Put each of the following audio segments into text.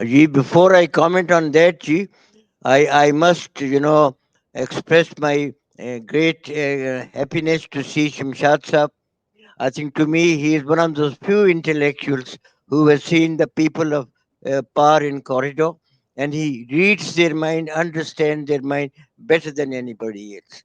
Ji, before I comment on that, Ji, I must, express my great happiness to see Shamshad Saab. I think to me, he is one of those few intellectuals who has seen the people of power in corridor, and he reads their mind, understands their mind better than anybody else.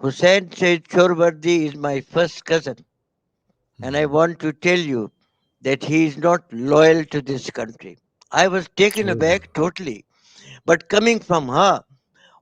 Hussain Said Chorwardi is my first cousin, and I want to tell you that he is not loyal to this country. I was taken aback totally, but coming from her,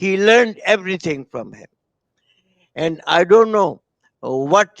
He learned everything from him. And I don't know what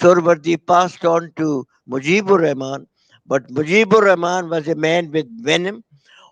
Sohrawardi passed on to Mujibur Rahman, but Mujibur Rahman was a man with venom,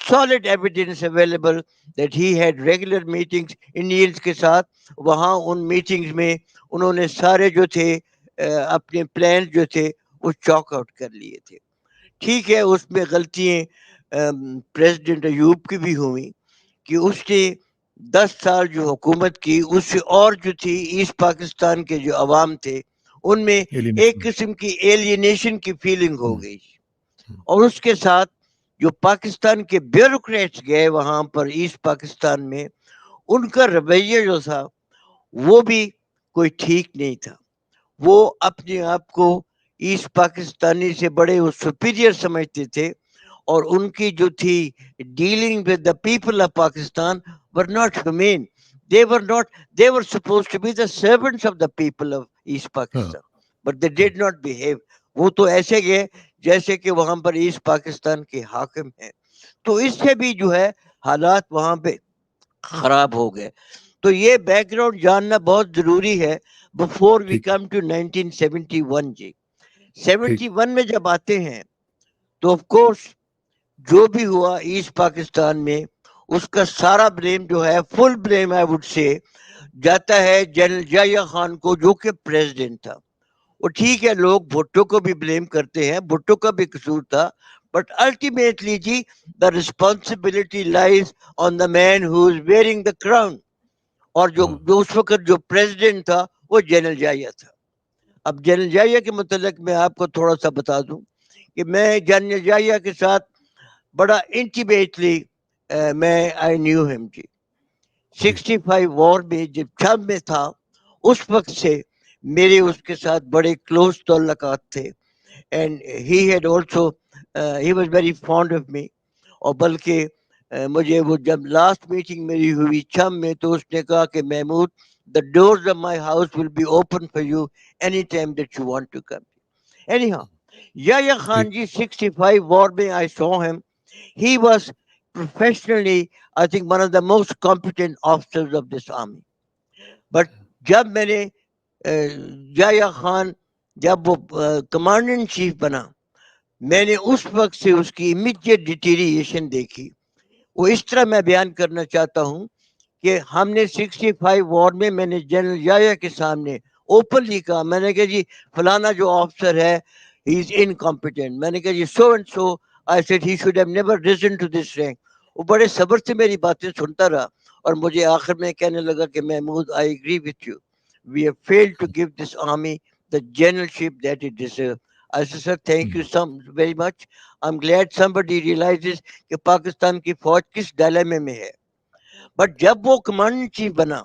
solid evidence available that he had regular meetings Indians کے ساتھ. وہاں ان meetings میں انہوں نے سارے جو تھے اپنے پلان جو تھے وہ چاک آؤٹ کر لیے تھے. ٹھیک ہے اس میں غلطیاں پریزیڈنٹ ایوب کی بھی ہوئی کہ اس نے 10 سال جو حکومت کی اس سے اور جو تھی ایسٹ پاکستان کے جو عوام تھے ان میں ایک قسم کی ایلینیشن کی فیلنگ ہو گئی. اور اس کے ساتھ جو پاکستان کے بیوروکریٹس گئے وہاں پر ایسٹ پاکستان میں ان کا رویہ جو تھا وہ بھی کوئی ٹھیک نہیں تھا. وہ اپنے آپ کو ایسٹ پاکستانی سے بڑے وہ سپیریئر سمجھتے تھے اور ان کی جو تھی dealing with the people of Pakistan were not humane. They were supposed to be the servants of the people of East Pakistan, but they did not behave. وہ تو ایسے گئے جیسے کہ وہاں پر ایسٹ پاکستان کے حاکم ہیں. تو اس سے بھی جو ہے حالات وہاں پہ خراب ہو گئے. تو یہ بیک گراؤنڈ جاننا بہت ضروری ہے بفور وی کم ٹو 1971. جی 71 میں جب آتے ہیں تو آف کورس جو بھی ہوا ایسٹ پاکستان میں اس کا سارا بلیم جو ہے فل بلیم آئی وڈ سے جاتا ہے جنرل ضیاء خان کو جو کہ پریزیڈنٹ تھا. وہ ٹھیک ہے لوگ بھٹو کو بھی بلیم کرتے ہیں, بھٹو کا بھی قصور تھا, بٹ الٹیمیٹلی جی the responsibility lies on the man who is wearing the crown. اور جو اس وقت جو پریزیڈنٹ تھا وہ جنرل ضیاء تھا. اب جنرل ضیاء کے متعلق میں آپ کو تھوڑا سا بتا دوں کہ میں جنرل ضیاء کے ساتھ بڑا انٹیمیٹلی میں آئی نیو ہم جی 65 وار میں جب شام میں تھا اس وقت سے میرے اس کے ساتھ بڑے کلوز تعلقات تھے. And he had also he was very fond of me. اور بلکہ مجھے وہ جب لاسٹ میٹنگ میری ہوئی چھم میں تو اس نے کہا کہ Mahmood the doors of my house will be open for you anytime that you want to come. Anyhow, Yahya Khan ji 65 war mein I saw him. He was professionally, I think, one of the most competent officers of this army. But جب میں نے Yahya Khan جب وہ commander in chief بنا میں نے اس وقت سے اس کی امیڈیٹ ڈیٹیریشن دیکھی. وہ اس طرح میں بیان کرنا چاہتا ہوں کہ ہم نے 65 وار میں نے جنرل ضیاء کے سامنے اوپنلی کہا, میں نے کہا جی فلانا جو آفسر ہے ہی از انکمپیٹنٹ. میں نے کہا جی so and so I said he should have never risen to this rank. وہ بڑے صبر سے میری باتیں سنتا رہا اور مجھے آخر میں کہنے لگا کہ Mahmood I agree with you, we have failed to give this army the generalship that it deserves. I said, sir, thank you so very much. I'm glad somebody realizes کہ پاکستان کی فوج کس ڈائلیمے میں ہے. بٹ جب وہ کمانڈر چیف بنا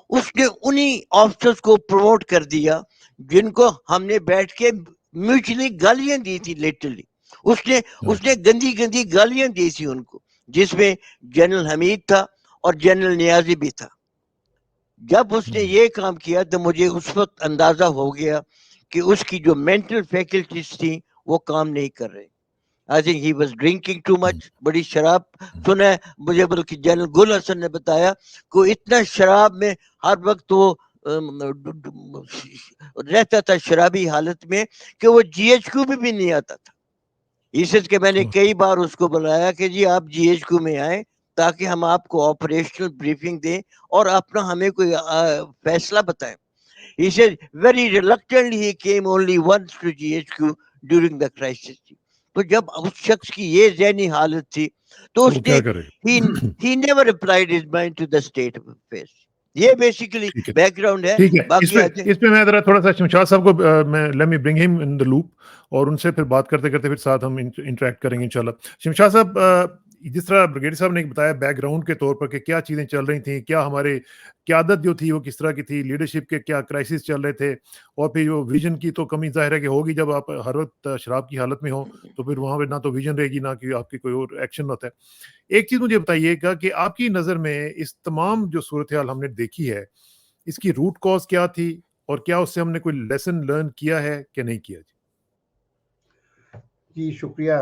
اس نے انہی آفسرز کو پروموٹ کر دیا جن کو ہم نے بیٹھ کے میوچلی گالیاں دی تھی. لٹرلی اس نے گندی گندی گالیاں دی تھی ان کو, جس میں جنرل حمید تھا اور جنرل نیازی بھی تھا. جب اس نے یہ کام کیا تو مجھے اس وقت اندازہ ہو گیا کہ اس کی جو مینٹل فیکلٹیز تھیں وہ کام نہیں کر رہے. I think he was drinking too much. بڑی شراب سنا ہے مجھے, بلکہ جنرل گل حسن نے بتایا کہ اتنا شراب میں ہر وقت وہ رہتا تھا شرابی حالت میں کہ وہ جی ایچ کیو بھی نہیں آتا تھا. اس کہ میں نے کئی بار اس کو بلایا کہ جی آپ جی ایچ کیو میں آئیں تاکہ ہم آپ کو آپریشنل بریفنگ دیں اور اپنا ہمیں کوئی فیصلہ بتائیں. He said very reluctantly he came only once to GHQ during the crisis. تو جب اس شخص کی یہ ذہنی حالت تھی تو اس نے he never applied his mind to the state of affairs. یہ بیسیکلی بیک گراؤنڈ ہے. باقی اس پہ میں ذرا تھوڑا سا شمشاد صاحب کو میں let me bring him in the loop اور ان سے پھر بات کرتے کرتے پھر ساتھ ہم انٹریکٹ کریں گے انشاءاللہ. شمشاد صاحب جس طرح بریگیڈیئر صاحب نے بتایا بیک گراؤنڈ کے طور پر کہ کیا چیزیں چل رہی تھیں, کیا ہمارے قیادت جو تھی وہ کس طرح کی تھی, لیڈرشپ کے کیا کرائسس چل رہے تھے, اور پھر جو ویژن کی تو کمی ظاہر ہے کہ ہوگی جب آپ ہر وقت شراب کی حالت میں ہوں تو پھر وہاں پہ نہ تو ویژن رہے گی نہ کہ آپ کی کوئی اور ایکشن ہوتا ہے. ایک چیز مجھے بتائیے گا کہ آپ کی نظر میں اس تمام جو صورتحال ہم نے دیکھی ہے اس کی روٹ کاز کیا تھی اور کیا اس سے ہم نے کوئی لیسن لرن کیا ہے کہ نہیں کیا؟ جی شکریہ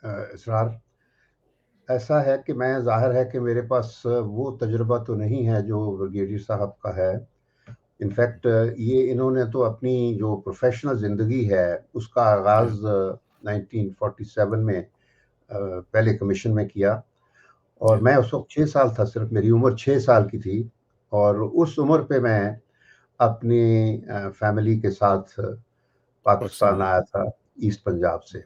اسرار. ایسا ہے کہ میں ظاہر ہے کہ میرے پاس وہ تجربہ تو نہیں ہے جو بریگیڈیئر صاحب کا ہے. انفیکٹ یہ انہوں نے تو اپنی جو پروفیشنل زندگی ہے اس کا آغاز 1947 میں پہلے کمیشن میں کیا، اور میں اس وقت 6 سال تھا، صرف میری عمر 6 سال کی تھی، اور اس عمر پہ میں اپنی فیملی کے ساتھ پاکستان آیا تھا ایسٹ پنجاب سے.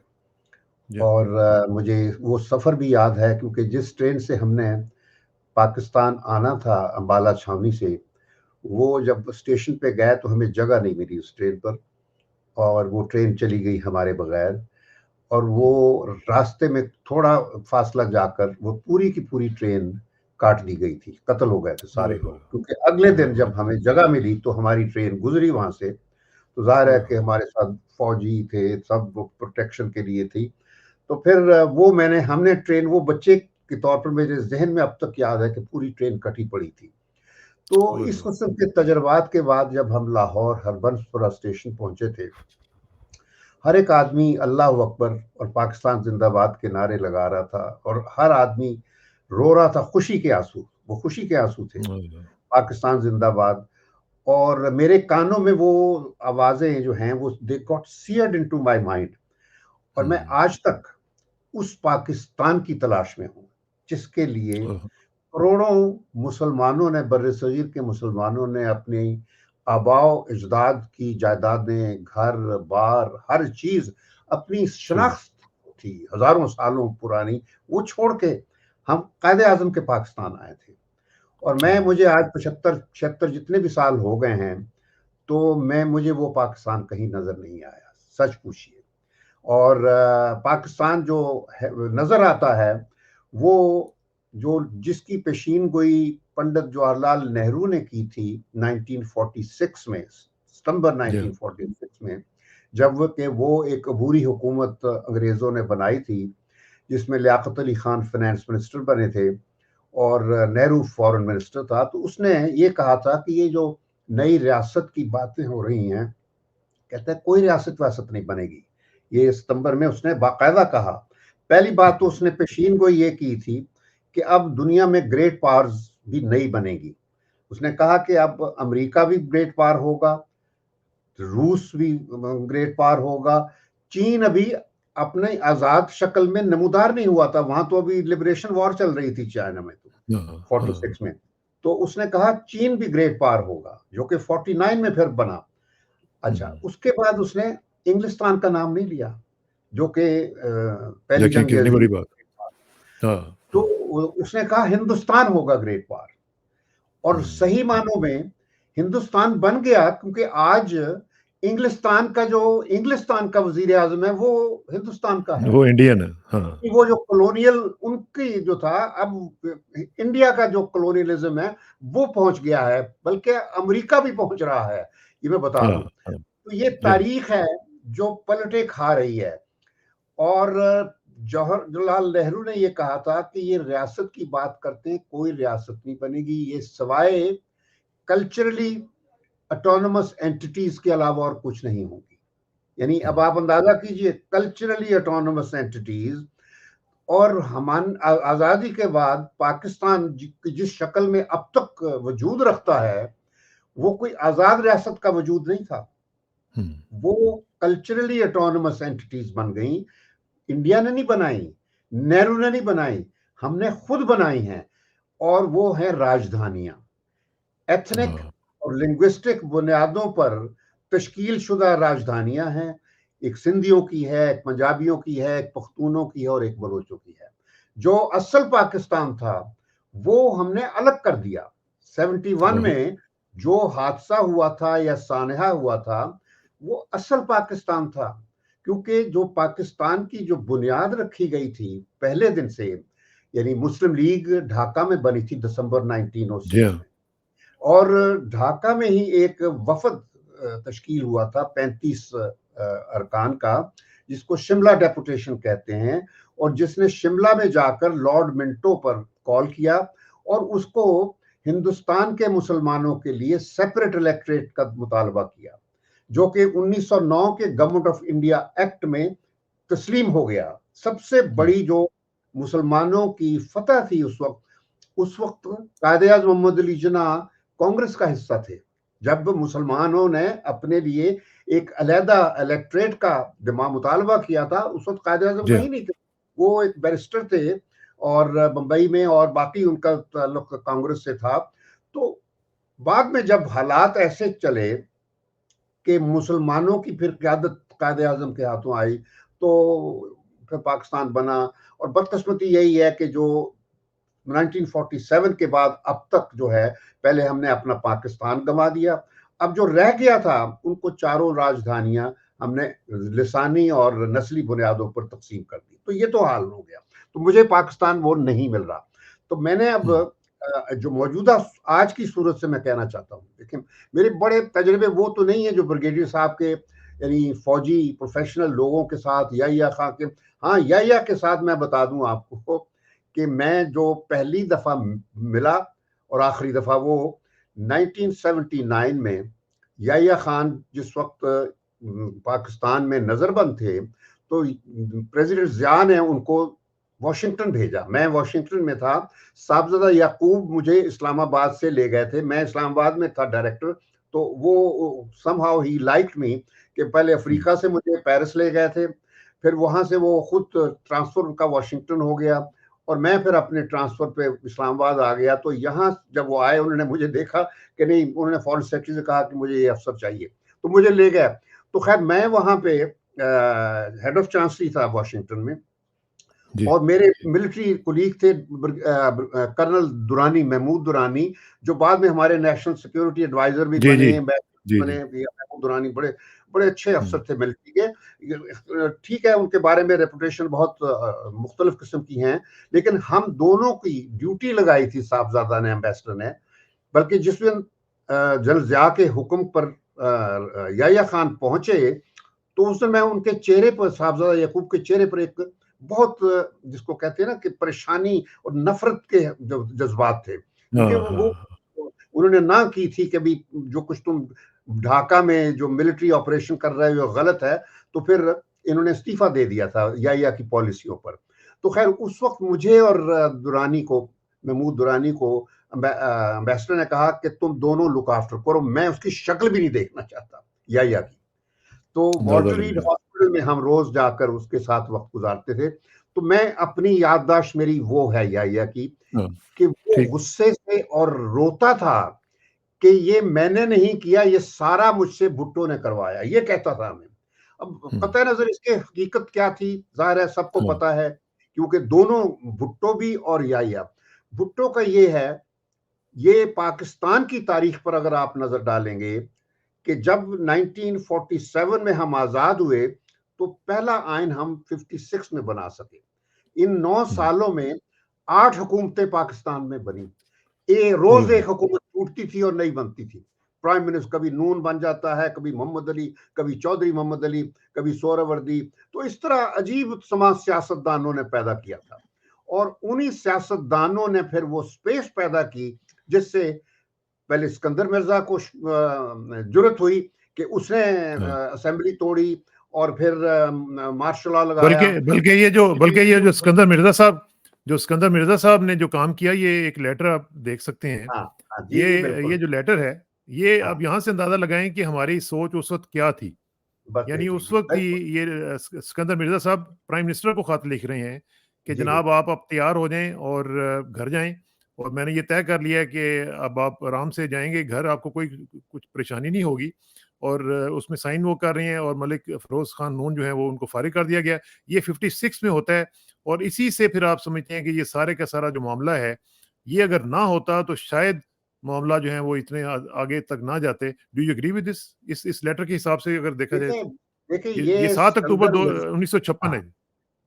اور مجھے وہ سفر بھی یاد ہے، کیونکہ جس ٹرین سے ہم نے پاکستان آنا تھا امبالہ چھاونی سے، وہ جب اسٹیشن پہ گئے تو ہمیں جگہ نہیں ملی اس ٹرین پر، اور وہ ٹرین چلی گئی ہمارے بغیر، اور وہ راستے میں تھوڑا فاصلہ جا کر وہ پوری کی پوری ٹرین کاٹ دی گئی تھی، قتل ہو گئے تھے سارے لوگ. کیونکہ اگلے دن جب ہمیں جگہ ملی تو ہماری ٹرین گزری وہاں سے، تو ظاہر ہے کہ ہمارے ساتھ فوجی تھے، سب پروٹیکشن کے لیے تھی. تو پھر وہ ہم نے ٹرین، وہ بچے کے طور پر میرے ذہن میں اب تک یاد ہے کہ پوری ٹرین کٹی پڑی تھی. تو اس قسم کے تجربات کے بعد جب ہم لاہور ہربنسپورہ اسٹیشن پہنچے تھے، ہر ایک آدمی اللہ اکبر اور پاکستان زندہ باد کے نعرے لگا رہا تھا، اور ہر آدمی رو رہا تھا، خوشی کے آنسو، وہ خوشی کے آنسو تھے، پاکستان زندہ باد. اور میرے کانوں میں وہ آوازیں جو ہیں وہ they got seared into my mind. اور میں آج تک اس پاکستان کی تلاش میں ہوں جس کے لیے کروڑوں مسلمانوں نے، بر صغیر کے مسلمانوں نے اپنی آباء و اجداد کی جائیدادیں، گھر بار، ہر چیز، اپنی شناخت تھی ہزاروں سالوں پرانی، وہ چھوڑ کے ہم قائد اعظم کے پاکستان آئے تھے. اور مجھے آج 75-76 جتنے بھی سال ہو گئے ہیں، تو مجھے وہ پاکستان کہیں نظر نہیں آیا، سچ پوچھیے. اور پاکستان جو نظر آتا ہے، وہ جس کی پیشین گوئی پنڈت جواہر لال نہرو نے کی تھی 1946 میں، ستمبر 1946 میں، جب کہ وہ ایک عبوری حکومت انگریزوں نے بنائی تھی، جس میں لیاقت علی خان فائنانس منسٹر بنے تھے اور نہرو فارن منسٹر تھا. تو اس نے یہ کہا تھا کہ یہ جو نئی ریاست کی باتیں ہو رہی ہیں، کہتا ہے کوئی ریاست ویاست نہیں بنے گی. یہ ستمبر میں اس نے باقاعدہ کہا. پہلی بات تو اس نے پیشین گوئی یہ کی تھی کہ اب دنیا میں گریٹ پاورز بھی نہیں بنے گی. اس نے کہا کہ اب امریکہ بھی گریٹ پاور ہوگا، روس بھی گریٹ پاور ہوگا، چین ابھی اپنے آزاد شکل میں نمودار نہیں ہوا تھا، وہاں تو ابھی لبریشن وار چل رہی تھی چائنا میں، تو 46 میں. تو اس نے کہا چین بھی گریٹ پاور ہوگا، جو کہ 49 میں پھر بنا. اچھا، اس کے بعد اس نے انگلستان کا نام نہیں لیا، جو کہ پہلی جنگ عظیم. تو اس نے کہا ہندوستان ہوگا گریٹ پاور، اور صحیح معنوں میں ہندوستان بن گیا، کیونکہ آج انگلستان کا وزیر اعظم ہے وہ ہندوستان کا ہے، وہ انڈین ہے. وہ جو کولونیل ان کی جو تھا، اب انڈیا کا جو کولونیلزم ہے وہ پہنچ گیا ہے، بلکہ امریکہ بھی پہنچ رہا ہے، یہ میں بتا دوں. تو یہ تاریخ ہے جو پلٹے کھا رہی ہے. اور جواہر لال نہرو نے یہ کہا تھا کہ یہ ریاست کی بات کرتے ہیں، کوئی ریاست نہیں بنے گی، یہ سوائے کلچرلی اٹونومس اینٹیٹیز کے علاوہ اور کچھ نہیں ہوگی. یعنی اب آپ اندازہ کیجئے، کلچرلی اٹونومس اینٹیٹیز. اور آزادی کے بعد پاکستان جس شکل میں اب تک وجود رکھتا ہے، وہ کوئی آزاد ریاست کا وجود نہیں تھا، وہ کلچرلی اٹونومس اینٹیٹیز بن گئیں. انڈیا نے نہیں بنائی، نہرو نے نہیں بنائی، ہم نے خود بنائی ہیں. اور وہ ہیں راجدھانیاں، ایتھنک اور لنگوسٹک بنیادوں پر تشکیل شدہ راجدھانیاں ہیں. ایک سندھیوں کی ہے، ایک پنجابیوں کی ہے، ایک پختونوں کی ہے، اور ایک بلوچوں کی ہے. جو اصل پاکستان تھا وہ ہم نے الگ کر دیا. 71 میں جو حادثہ ہوا تھا یا سانحہ ہوا تھا، وہ اصل پاکستان تھا، کیونکہ جو پاکستان کی جو بنیاد رکھی گئی تھی پہلے دن سے، یعنی مسلم لیگ ڈھاکہ میں بنی تھی دسمبر 1906 میں، اور ڈھاکہ میں ہی ایک وفد تشکیل ہوا تھا 35 ارکان کا، جس کو شملہ ڈیپوٹیشن کہتے ہیں، اور جس نے شملہ میں جا کر لارڈ منٹو پر کال کیا اور اس کو ہندوستان کے مسلمانوں کے لیے سیپریٹ الیکٹریٹ کا مطالبہ کیا، جو کہ 1909 کے گورنمنٹ آف انڈیا ایکٹ میں تسلیم ہو گیا. سب سے بڑی جو مسلمانوں کی فتح تھی اس وقت قائد اعظم محمد علی جناح کانگریس کا حصہ تھے. جب مسلمانوں نے اپنے لیے ایک علیحدہ الیکٹریٹ کا مطالبہ کیا تھا، اس وقت قائد اعظم نہیں تھے. وہ ایک بیرسٹر تھے اور بمبئی میں، اور باقی ان کا تعلق کانگریس سے تھا. تو بعد میں جب حالات ایسے چلے کہ مسلمانوں کی پھر قیادت قائد اعظم کے ہاتھوں آئی تو پھر پاکستان بنا. اور بدقسمتی یہی ہے کہ جو 1947 کے بعد اب تک جو ہے، پہلے ہم نے اپنا پاکستان گنوا دیا، اب جو رہ گیا تھا ان کو چاروں راجدھانیاں ہم نے لسانی اور نسلی بنیادوں پر تقسیم کر دی. تو یہ تو حال ہو گیا. تو مجھے پاکستان وہ نہیں مل رہا. تو میں نے اب جو موجودہ آج کی صورت سے میں کہنا چاہتا ہوں، دیکھیں میرے بڑے تجربے وہ تو نہیں ہیں جو بریگیڈیئر صاحب کے یعنی فوجی پروفیشنل لوگوں کے ساتھ یحییٰ خان کے. ہاں، یحییٰ کے ساتھ میں بتا دوں آپ کو کہ میں جو پہلی دفعہ ملا اور آخری دفعہ وہ 1979 میں یحییٰ خان جس وقت پاکستان میں نظر بند تھے تو پریزیڈنٹ ضیاء نے ان کو واشنگٹن بھیجا. میں واشنگٹن میں تھا. صاحبزادہ یعقوب مجھے اسلام آباد سے لے گئے تھے. میں اسلام آباد میں تھا ڈائریکٹر. تو وہ somehow he liked me کہ پہلے افریقہ سے مجھے پیرس لے گئے تھے، پھر وہاں سے وہ خود ٹرانسفر ان کا واشنگٹن ہو گیا اور میں پھر اپنے ٹرانسفر پہ اسلام آباد آ گیا. تو یہاں جب وہ آئے انہوں نے مجھے دیکھا کہ نہیں، انہوں نے فورن سیکرٹری سے کہا کہ مجھے یہ افسر چاہیے تو مجھے لے گئے. تو خیر میں وہاں پہ ہیڈ آف چانسلری تھا واشنگٹن میں، اور میرے ملٹری کولیگ تھے کرنل دورانی، محمود دورانی، جو بعد میں ہمارے نیشنل سیکیورٹی ایڈوائزر بھی بنے. محمود دورانی بڑے بڑے اچھے افسر تھے ملٹری کے. ٹھیک ہے، ان کے بارے میں ریپوٹیشن بہت مختلف قسم کی ہیں، لیکن ہم دونوں کی ڈیوٹی لگائی تھی صاحبزادہ نے، ایمبیسڈر نے. بلکہ جس دن جنرل ضیاء کے حکم پر یحییٰ خان پہنچے تو اس دن میں ان کے چہرے پر، صاحبزادہ یعقوب کے چہرے پر ایک بہت جس کو کہتے ہیں نا کہ پریشانی اور نفرت کے جو جذبات تھے، کیونکہ وہ انہوں نے نہ کی تھی کہ بھی جو کچھ تم ڈھاکہ میں جو ملٹری آپریشن کر رہے ہو غلط ہے. تو پھر انہوں نے استعفیٰ دے دیا تھا یحییٰ کی پالیسیوں پر. تو خیر اس وقت مجھے اور دورانی کو، محمود دورانی کو امبیسڈر نے کہا کہ تم دونوں لک آفٹر کرو، میں اس کی شکل بھی نہیں دیکھنا چاہتا یحییٰ کی. تو والٹر ریڈ ہاسپٹل میں ہم روز جا کر اس کے ساتھ وقت گزارتے تھے. تو میں اپنی یادداشت میری وہ ہے یحییٰ کی کہ وہ غصے سے اور روتا تھا کہ یہ میں نے نہیں کیا، یہ سارا مجھ سے بھٹو نے کروایا، یہ کہتا تھا ہمیں. اب قطع نظر اس کے حقیقت کیا تھی ظاہر ہے سب کو پتا ہے، کیونکہ دونوں بھٹو بھی اور یحییٰ. بھٹو کا یہ ہے، یہ پاکستان کی تاریخ پر اگر آپ نظر ڈالیں گے کہ جب 1947 میں ہم آزاد ہوئے تو پہلا آئین ہم 56 میں بنا سکے. ان 9 سالوں میں 8 حکومتیں پاکستان میں بنی. روز ایک حکومت ٹوٹتی تھی اور نہیں بنتی تھی. پرائم منسٹر کبھی نون بن جاتا ہے، کبھی محمد علی، کبھی چودھری محمد علی، کبھی سہروردی. تو اس طرح عجیب سیاستدانوں نے پیدا کیا تھا، اور انہی سیاستدانوں نے پھر وہ سپیس پیدا کی جس سے پہلے اسکندر مرزا کو جرت ہوئی کہ اس نے اسمبلی توڑی اور پھر مارشل لاء لگایا. بلکہ یہ جو اسکندر مرزا صاحب نے جو کام کیا، یہ ایک لیٹر آپ دیکھ سکتے ہیں. یہ جو لیٹر ہے، یہ اب یہاں سے اندازہ لگائیں کہ ہماری سوچ اس وقت کیا تھی. یعنی اس وقت یہ اسکندر مرزا صاحب پرائم منسٹر کو خط لکھ رہے ہیں کہ جناب آپ اب تیار ہو جائیں اور گھر جائیں، اور میں نے یہ طے کر لیا کہ اب آپ آرام سے جائیں گے گھر، آپ کو کوئی کچھ پریشانی نہیں ہوگی. اور اس میں سائن وہ کر رہے ہیں، اور ملک فیروز خان نون جو ہے وہ ان کو فارغ کر دیا گیا. یہ 56 میں ہوتا ہے، اور اسی سے پھر آپ سمجھتے ہیں کہ یہ سارے کا سارا جو معاملہ ہے، یہ اگر نہ ہوتا تو شاید معاملہ جو ہے وہ اتنے آگے تک نہ جاتے. Do you agree with this? اس لیٹر کے حساب سے اگر دیکھا جائے، یہ 7 اکتوبر 1956 ہے.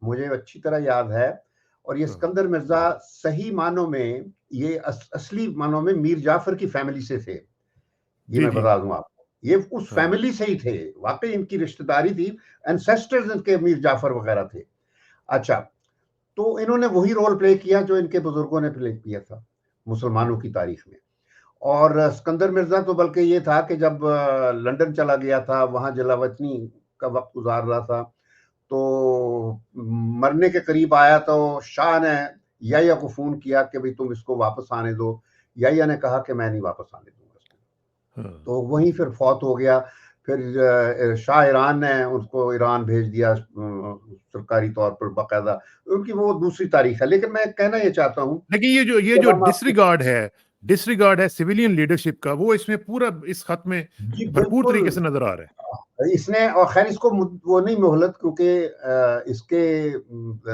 مجھے اچھی طرح یاد ہے. اور یہ اسکندر مرزا صحیح معنوں میں، یہ اصلی معنوں میں میر جعفر کی فیملی سے تھے. یہ میں بتا دوں آپ کو، یہ اس فیملی سے ہی تھے، واقعی ان کی رشتہ داری تھی، اینسیسٹرز ان کے میر جعفر وغیرہ تھے. اچھا، تو انہوں نے وہی رول پلے کیا جو ان کے بزرگوں نے پلے کیا تھا مسلمانوں کی تاریخ میں. اور اسکندر مرزا تو بلکہ یہ تھا کہ جب لندن چلا گیا تھا، وہاں جلا وطنی کا وقت گزار رہا تھا، تو مرنے کے قریب آیا تو شاہ نے یحییٰ کو فون کیا کہ بھئی تم اس کو واپس آنے دو. یحییٰ نے کہا کہ میں نہیں واپس آنے دوں گا اس کو. تو وہیں پھر فوت ہو گیا. پھر شاہ ایران نے ان کو ایران بھیج دیا سرکاری طور پر باقاعدہ. ان کی وہ دوسری تاریخ ہے. لیکن میں کہنا یہ چاہتا ہوں لیکن یہ جو ڈسریگارڈ ہے سویلین لیڈرشپ کا، وہ اس میں پورا اس خط میں جی بھرپور بالکل طریقے سے نظر آ رہا ہے. اس نے، اور خیر اس کو وہ نہیں مہلت، کیونکہ اس کے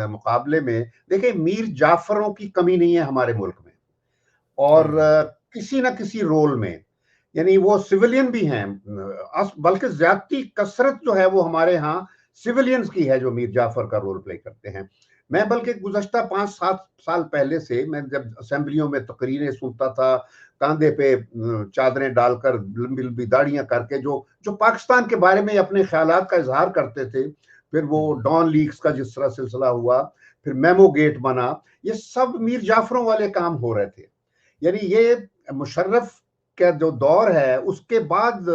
مقابلے میں دیکھیں میر جعفروں کی کمی نہیں ہے ہمارے ملک میں، اور کسی نہ کسی رول میں، یعنی وہ سویلین بھی ہیں، بلکہ زیادتی کثرت جو ہے وہ ہمارے ہاں سویلینز کی ہے جو میر جعفر کا رول پلے کرتے ہیں. میں بلکہ گزشتہ 5-7 سال پہلے سے میں جب اسمبلیوں میں تقریریں سنتا تھا، کاندھے پہ چادریں ڈال کر، لمبی لمبی داڑیاں کر کے جو پاکستان کے بارے میں اپنے خیالات کا اظہار کرتے تھے، پھر وہ ڈان لیکس کا جس طرح سلسلہ ہوا، پھر میمو گیٹ بنا، یہ سب میر جعفروں والے کام ہو رہے تھے. یعنی یہ مشرف کا جو دور ہے اس کے بعد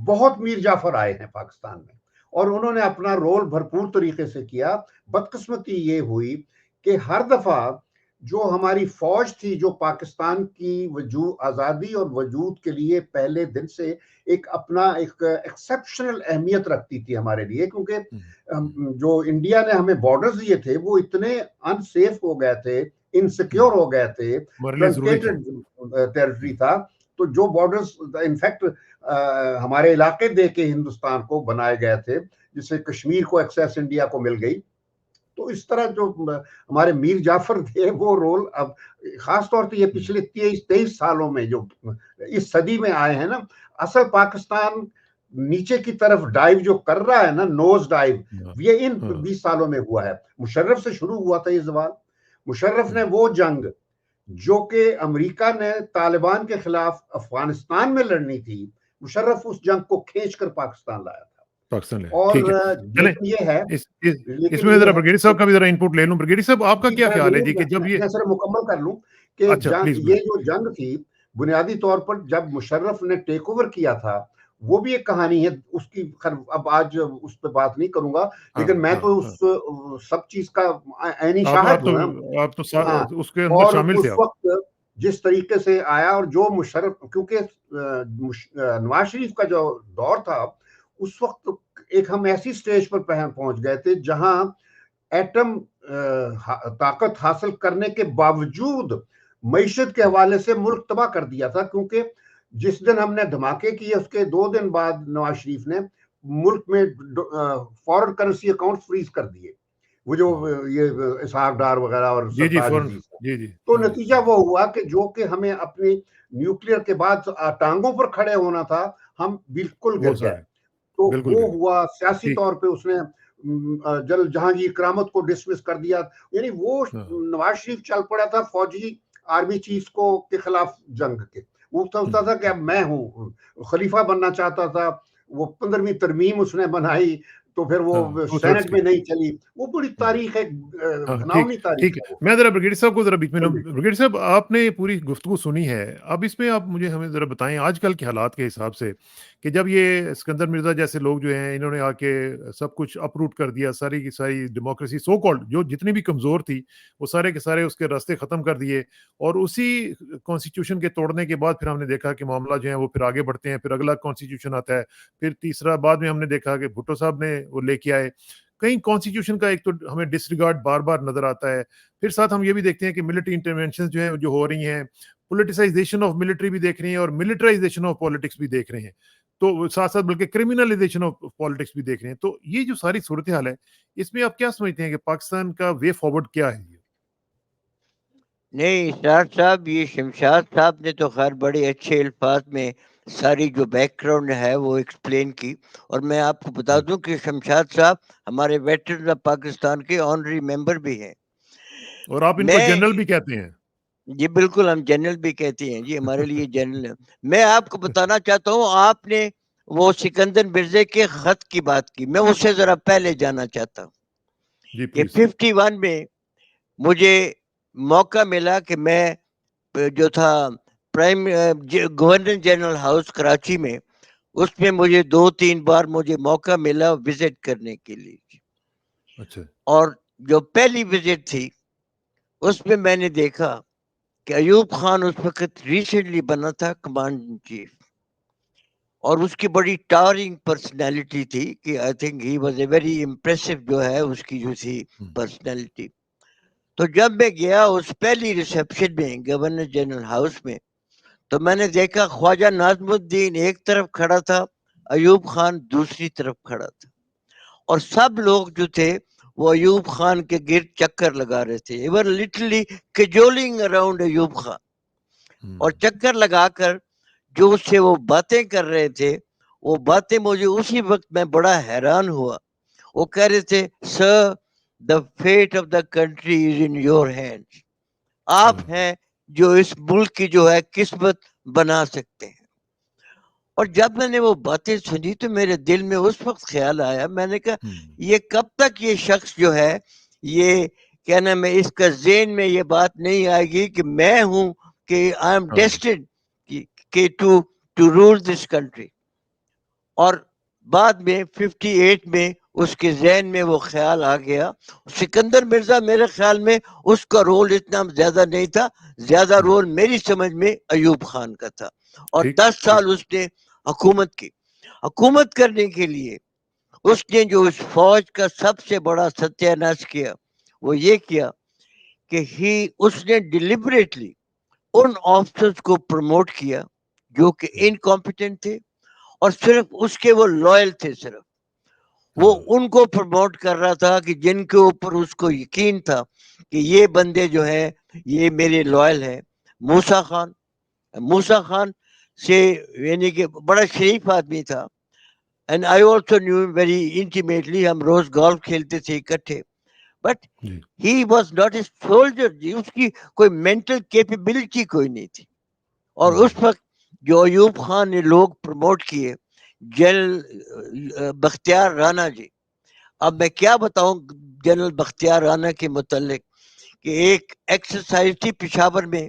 بہت میر جعفر آئے ہیں پاکستان میں، اور انہوں نے اپنا رول بھرپور طریقے سے کیا. بدقسمتی یہ ہوئی کہ ہر دفعہ جو ہماری فوج تھی، جو پاکستان کی آزادی اور وجود کے لیے پہلے دن سے ایک اپنا ایک ایکسیپشنل اہمیت رکھتی تھی ہمارے لیے، کیونکہ جو انڈیا نے ہمیں بارڈرز دیے تھے وہ اتنے انسیف ہو گئے تھے، انسیکیور ہو گئے تھے، ٹرنکیٹڈ ٹیریٹری تھا. تو جو بارڈرز انفیکٹ ہمارے علاقے دے کے ہندوستان کو بنائے گئے تھے، جس سے کشمیر کو ایکسیس انڈیا کو مل گئی. تو اس طرح جو ہمارے میر جعفر تھے وہ رول اب خاص طور پہ یہ پچھلے 23 سالوں میں جو اس صدی میں آئے ہیں نا، اصل پاکستان نیچے کی طرف ڈائیو جو کر رہا ہے نا، نوز ڈائیو، یہ ان 20 سالوں میں ہوا ہے. مشرف سے شروع ہوا تھا یہ زوال. مشرف نے وہ جنگ جو کہ امریکہ نے طالبان کے خلاف افغانستان میں لڑنی تھی، مشرف اس جنگ کو کھینچ کر پاکستان لایا تھا. اور یہ ہے، اس میں ذرا بریگیڈی صاحب کا بھی ذرا انپوٹ لے لوں. بریگیڈی صاحب آپ کا کیا خیال ہے جی کہ جب یہ میں صرف مکمل کر لوں کہ یہ جو جنگ تھی بنیادی طور پر جب مشرف نے ٹیک اوور کیا تھا، وہ بھی ایک کہانی ہے اس کی، اب آج اس پہ بات نہیں کروں گا، لیکن میں تو اس سب چیز کا عینی شاہد ہوں. آپ تو اس کے اندر شامل تھے. اس وقت جس طریقے سے آیا، اور جو مشرف، کیونکہ نواز شریف کا جو دور تھا اس وقت ایک ہم ایسی سٹیج پر پہنچ گئے تھے جہاں ایٹم طاقت حاصل کرنے کے باوجود معیشت کے حوالے سے ملک تباہ کر دیا تھا. کیونکہ جس دن ہم نے دھماکے کیے اس کے 2 دن بعد نواز شریف نے ملک میں فورن کرنسی اکاؤنٹ فریز کر دیے، وہ جو یہ اسحاق ڈار وغیرہ اور تو نتیجہ وہ ہوا کہ جو کہ ہمیں اپنی نیوکلیئر کے بعد ٹانگوں پر کھڑے ہونا تھا، ہم بالکل گر گئے. تو وہ ہوا سیاسی طور پہ اس نے جنرل جہانگیر کرامت کو ڈسمس کر دیا. یعنی وہ نواز شریف چل پڑا تھا فوجی آرمی چیف کو کے خلاف جنگ کے. وہ سمجھتا تھا کہ اب میں ہوں، خلیفہ بننا چاہتا تھا. وہ 15ویں ترمیم اس نے بنائی تو پھر وہ سینٹ میں نہیں چلی. وہ بڑی تاریخ ہے، گھناؤنی تاریخ ہے. میں ذرا بریگیڈی صاحب کو ذرا بیچ میں لوں. بریگیڈی صاحب، آپ نے پوری گفتگو سنی ہے، اب اس میں آپ ہمیں ذرا بتائیں آج کل کے حالات کے حساب سے کہ جب یہ اسکندر مرزا جیسے لوگ جو ہیں انہوں نے آ کے سب کچھ اپروٹ کر دیا، ساری کی ساری ڈیموکریسی سو کالڈ جو جتنی بھی کمزور تھی وہ سارے کے سارے اس کے راستے ختم کر دیے، اور اسی کانسٹیٹیوشن کے توڑنے کے بعد پھر ہم نے دیکھا کہ معاملہ جو ہے وہ پھر آگے بڑھتے ہیں، پھر اگلا کانسٹیٹیوشن آتا ہے، پھر تیسرا بعد میں ہم نے دیکھا کہ بھٹو صاحب نے وہ لے کے آئے. کہیں کانسٹیٹیوشن کا ایک تو ہمیں ڈسریگارڈ بار بار نظر آتا ہے، پھر ساتھ ہم یہ بھی دیکھتے ہیں کہ ملٹری انٹرونشن جو ہیں جو ہو رہی ہیں، پولیٹیسائزیشن آف ملٹری بھی دیکھ رہے ہیں اور ملٹرائزیشن آف پالیٹکس بھی دیکھ رہے ہیں، تو ساتھ ساتھ بلکہ کرمنلائزیشن آف پالیٹکس بھی دیکھ رہے ہیں. تو یہ جو ساری صورتحال ہے اس میں آپ کیا سمجھتے ہیں کہ پاکستان کا وے فارورڈ کیا ہے؟ نہیں اسرار صاحب، یہ شمشاد صاحب نے تو خیر بڑے اچھے الفاظ میں ساری جو بیک گراؤنڈ ہے وہ ایکسپلین کی. اور میں آپ کو بتا دوں کہ شمشاد صاحب ہمارے ویٹرن آف پاکستان کے آنری ممبر بھی ہیں، اور آپ ان کو جنرل بھی کہتے ہیں. جی بالکل، ہم جنرل بھی کہتے ہیں جی، ہمارے لیے جنرل ہے. میں آپ کو بتانا چاہتا ہوں، آپ نے وہ سکندر مرزا کے خط کی بات کی، میں اس سے ذرا پہلے جانا چاہتا ہوں کہ 51 میں مجھے موقع ملا کہ میں جو تھا گورنر جنرل ہاؤس کراچی میں، اس میں مجھے 2-3 بار مجھے موقع ملا وزٹ کرنے کے لیے. اچھا. اور جو پہلی وزٹ تھی اس میں میں نے دیکھا کہ ایوب خان اس وقت ریسنٹلی بنا تھا کمانڈر ان چیف، اور اس کی بڑی ٹاورنگ پرسنالٹی تھی کہ I think he was a very impressive جو ہے اس کی جو تھی پرسنالٹی. تو جب میں گیا اس پہلی ریسیپشن میں گورنر جنرل ہاؤس میں تو میں نے دیکھا خواجہ ناظم الدین ایک طرف کھڑا تھا, ایوب خان دوسری طرف کھڑا تھا, اور سب لوگ جو تھے وہ ایوب خان کے گرد چکر لگا رہے تھے. They were literally cajoling around Ayub Khan, اور چکر لگا کر جو اس سے وہ باتیں کر رہے تھے وہ باتیں مجھے اسی وقت میں بڑا حیران ہوا. وہ کہہ رہے تھے سر the fate of the country is in your hands. آپ ہیں جو اس ملک کی جو ہے قسمت بنا سکتے ہیں. اور جب میں نے وہ باتیں سنی تو میرے دل میں اس وقت خیال آیا, میں نے کہا یہ کب تک یہ شخص جو ہے یہ کیا نام ہے اس کا ذہن میں یہ بات نہیں آئے گی کہ میں ہوں کہ آئی ایم ڈیسٹنڈ کہ ٹو رول دس کنٹری. اور بعد میں 58 میں اس کے ذہن میں وہ خیال آ گیا. سکندر مرزا میرے خیال میں اس کا رول اتنا زیادہ نہیں تھا, زیادہ رول میری سمجھ میں ایوب خان کا تھا. اور 10 سال اس نے حکومت کی. حکومت کرنے کے لیے اس نے جو اس فوج کا سب سے بڑا ستیہ ناش کیا وہ یہ کیا کہ اس نے ڈیلیبریٹلی ان آفیسرز کو پروموٹ کیا جو کہ انکمپیٹنٹ تھے اور صرف اس کے وہ لوئل تھے. صرف وہ ان کو پروموٹ کر رہا تھا کہ جن کے اوپر اس کو یقین تھا کہ یہ بندے جو ہیں یہ میرے لوئل ہیں. موسیٰ خان سے یعنی کہ بڑا شریف آدمی تھا. And I also knew very intimately, ہم روز گولف کھیلتے تھے اکٹھے. But he was not a soldier, اس کی کوئی مینٹل کیپیبلٹی کوئی نہیں تھی. اور اس وقت جو ایوب خان نے لوگ پروموٹ کیے جنرل بختیار رانا جی. اب میں کیا بتاؤں جنرل بختیار رانا کے متعلق کہ ایک ایکسرسائز تھی پشاور میں,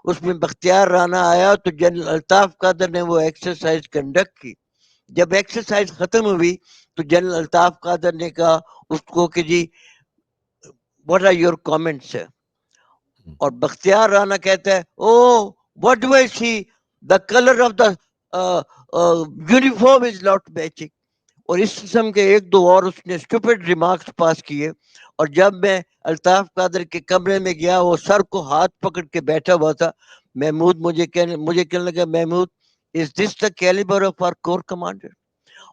اس میں بختیار رانا آیا تو جنرل الطاف قادر نے وہ ایکسرسائز کنڈکٹ کی. جب ایکسرسائز ختم ہوئی تو جنرل الطاف قادر نے کہا اس کو کہ جی what are your comments sir؟ اور بختیار رانا کہتا ہے oh what do I see, the color of the uniform is not matching. اور اس قسم کے ایک دو اور اس نے اسٹوپڈ ریمارکس پاس کیے. اور جب میں الطاف قادر کے کمرے میں گیا وہ سر کو ہاتھ پکڑ کے بیٹھا ہوا تھا. محمود مجھے کہنے لگا Mahmood is this the caliber of our corps commander؟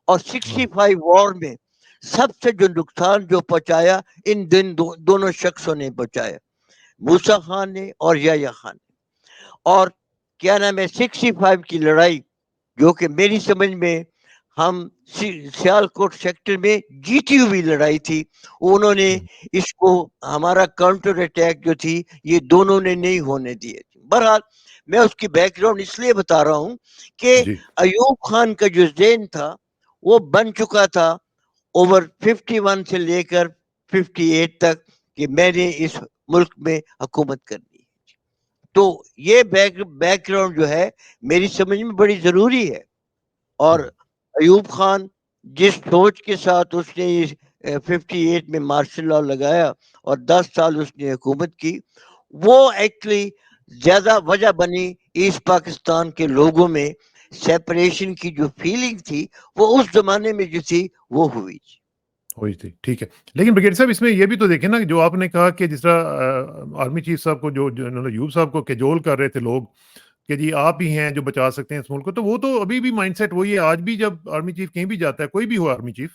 اور 65 وار میں سب سے جو نقصان جو پہنچایا ان دونوں شخصوں نے پہنچایا, موسیٰ خان نے اور یحییٰ خان نے. اور کیا نام ہے 65 کی لڑائی جو کہ میری سمجھ میں ہم سیالکوٹ سیکٹر میں جیتی ہوئی لڑائی تھی, انہوں نے اس کو ہمارا کاؤنٹر اٹیک جو تھی یہ دونوں نے نہیں ہونے دیے. بہرحال میں اس کی بیک گراؤنڈ اس لیے بتا رہا ہوں کہ ایوب خان کا جو ذہن تھا وہ بن چکا تھا اوور 51 سے لے کر 58 تک کہ میں نے اس ملک میں حکومت کرنی ہے. تو یہ بیک گراؤنڈ جو ہے میری سمجھ میں بڑی ضروری ہے. اور ایوب خان جس سوچ کے ساتھ اس نے 58 میں مارشل لاء لگایا اور 10 سال اس نے حکومت کی, وہ ایکچولی زیادہ وجہ بنی ایسٹ پاکستان کے لوگوں میں سیپریشن کی جو فیلنگ تھی وہ اس زمانے میں جو تھی وہ ہوئی تھی. ٹھیک ہے, لیکن بریگیڈیئر صاحب اس میں یہ بھی تو دیکھیں نا جو آپ نے کہا کہ جس طرح آرمی چیف صاحب کو جو ایوب صاحب کو کیجول کر رہے تھے لوگ کہ جی آپ ہی ہیں جو بچا سکتے ہیں اس ملک کو, تو وہ تو ابھی بھی مائنڈ سیٹ وہی ہے. آج بھی جب آرمی چیف کہیں بھی جاتا ہے, کوئی بھی ہو آرمی چیف,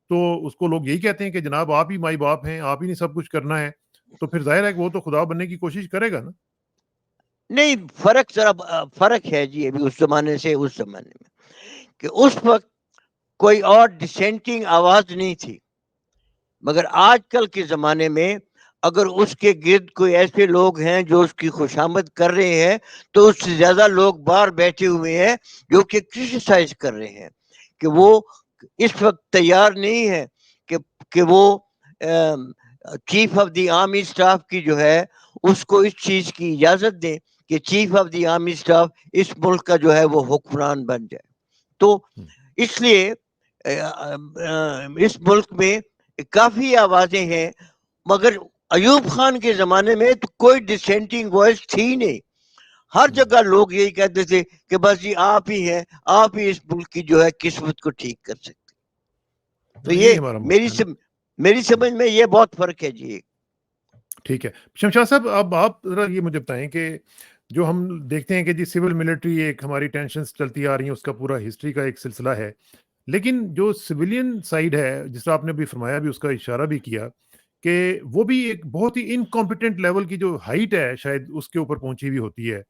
تو اس کو لوگ یہی کہتے ہیں کہ جناب آپ ہی مائی باپ ہیں, آپ ہی نے سب کچھ کرنا ہے. تو پھر ظاہر ہے کہ وہ تو خدا بننے کی کوشش کرے گا نا. نہیں, فرق ہے جی ابھی اس زمانے سے اس زمانے میں کہ اس وقت کوئی اور ڈسینٹنگ آواز نہیں تھی, مگر آج کل کے زمانے میں اگر اس کے گرد کوئی ایسے لوگ ہیں جو اس کی خوشامد کر رہے ہیں تو اس سے زیادہ لوگ باہر بیٹھے ہوئے ہیں جو کہ کرٹیسائز کر رہے ہیں کہ وہ اس وقت تیار نہیں ہے کہ وہ chief of the army staff کی جو ہے اس کو اس چیز کی اجازت دیں کہ chief of the army staff اس ملک کا جو ہے وہ حکمران بن جائے. تو اس لیے اس ملک میں کافی آوازیں ہیں, مگر ایوب خان کے زمانے میں تو کوئی ڈسینٹنگ وائس تھی نہیں. ہر جگہ لوگ یہی کہتے تھے کہ بس جی آپ ہی ہیں، آپ ہی اس ملک کی جو ہے قسمت کو ٹھیک کر سکتے. تو یہ میری سمجھ میں یہ بہت فرق ہے جی. ٹھیک ہے شمشاد صاحب، اب آپ ذرا یہ مجھے بتائیں کہ جو ہم دیکھتے ہیں کہ جی سول ملٹری ایک ہماری ٹینشنز چلتی آ رہی ہیں، اس کا پورا ہسٹری کا ایک سلسلہ ہے، لیکن جو سویلین سائیڈ ہے جس طرح آپ نے بھی فرمایا، بھی اس کا اشارہ بھی کیا کہ وہ بھی ایک بہت ہی انکمپیٹنٹ لیول کی جو ہائٹ ہے شاید اس کے اوپر پہنچی ہوئی ہوتی ہے،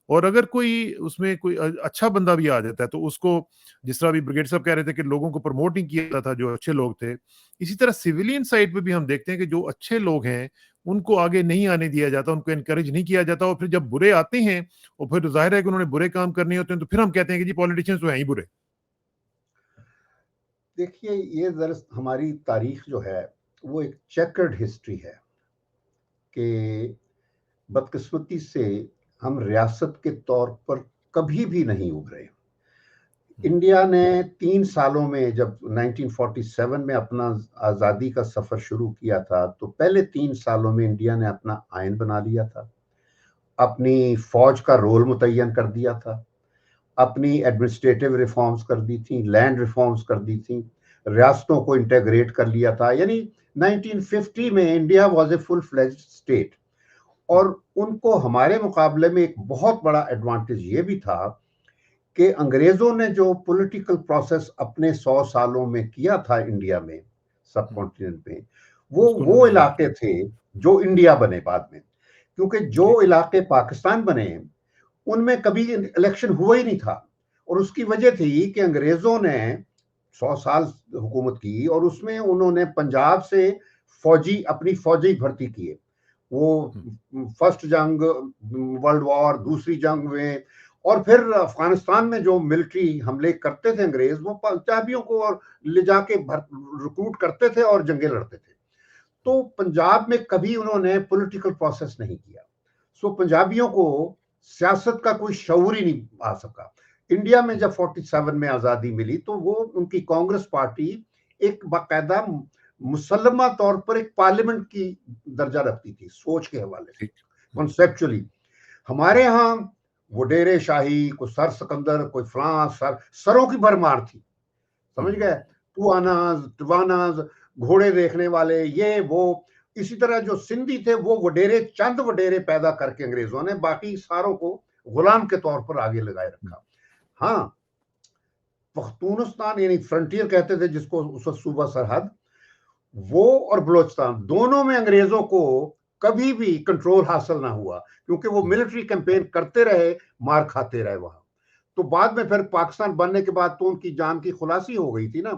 اور اگر کوئی اس میں کوئی اچھا بندہ بھی آ جاتا ہے تو اس کو، جس طرح بھی بریگیڈ صاحب کہہ رہے تھے کہ لوگوں کو پروموٹ نہیں کیا جاتا تھا جو اچھے لوگ تھے، اسی طرح سویلین سائڈ پہ بھی ہم دیکھتے ہیں کہ جو اچھے لوگ ہیں ان کو آگے نہیں آنے دیا جاتا، ان کو انکریج نہیں کیا جاتا، اور پھر جب برے آتے ہیں اور پھر ظاہر ہے کہ انہوں نے برے کام کرنے ہوتے ہیں تو پھر ہم کہتے ہیں کہ جی پولیٹیشینز تو ہیں ہی برے. دیکھیے یہ دراصل ہماری تاریخ جو ہے وہ ایک چیکرڈ ہسٹری ہے کہ بدقسمتی سے ہم ریاست کے طور پر کبھی بھی نہیں ابھرے. انڈیا نے 3 سالوں میں جب 1947 میں اپنا آزادی کا سفر شروع کیا تھا تو پہلے 3 سالوں میں انڈیا نے اپنا آئین بنا لیا تھا، اپنی فوج کا رول متعین کر دیا تھا، اپنی ایڈمنسٹریٹو ریفارمز کر دی تھیں، لینڈ ریفارمز کر دی تھیں، ریاستوں کو انٹیگریٹ کر لیا تھا. یعنی 1950 میں India was a full fledged state. اور ان کو ہمارے مقابلے میں ایک بہت بڑا ایڈوانٹیج یہ بھی تھا کہ انگریزوں نے جو پولیٹیکل پروسیس اپنے 100 سالوں میں کیا تھا انڈیا میں، سب کانٹیننٹ میں، وہ علاقے تھے جو انڈیا بنے بعد میں. کیونکہ جو علاقے پاکستان بنے ان میں کبھی الیکشن ہوا ہی نہیں تھا، اور اس کی وجہ تھی کہ انگریزوں نے 100 سال حکومت کی اور اس میں انہوں نے پنجاب سے اپنی فوجی بھرتی کیے. وہ فرسٹ جنگ ورلڈ وار، دوسری جنگ میں، اور پھر افغانستان میں جو ملٹری حملے کرتے تھے انگریز، وہ پنجابیوں کو لے جا کے ریکروٹ کرتے تھے اور جنگیں لڑتے تھے. تو پنجاب میں کبھی انہوں نے پولیٹیکل پروسیس نہیں کیا. سو پنجابیوں کو سیاست کا کوئی شعور ہی نہیں آ سکا. انڈیا میں جب 47 میں آزادی ملی تو وہ ان کی کانگریس پارٹی ایک باقاعدہ مسلمہ طور پر ایک پارلیمنٹ کی درجہ رکھتی تھی سوچ کے حوالے سے، کنسیپچولی. ہمارے ہاں وڈیرے شاہی، کوئی سر سکندر، کوئی فلاں سروں کی بھرمار تھی، سمجھ گئے، ٹواناز، گھوڑے دیکھنے والے، یہ وہ. اسی طرح جو سندھی تھے وہ وڈیرے، چند وڈیرے پیدا کر کے انگریزوں نے باقی ساروں کو غلام کے طور پر آگے لگائے رکھا. ہاں پختونستان یعنی فرنٹیئر کہتے تھے جس کو اس وقت صوبہ سرحد، وہ اور بلوچستان دونوں میں انگریزوں کو کبھی بھی کنٹرول حاصل نہ ہوا، کیونکہ وہ ملٹری کیمپین کرتے رہے، مار کھاتے رہے وہاں. تو بعد میں پھر پاکستان بننے کے بعد تو ان کی جان کی خلاصی ہو گئی تھی نا.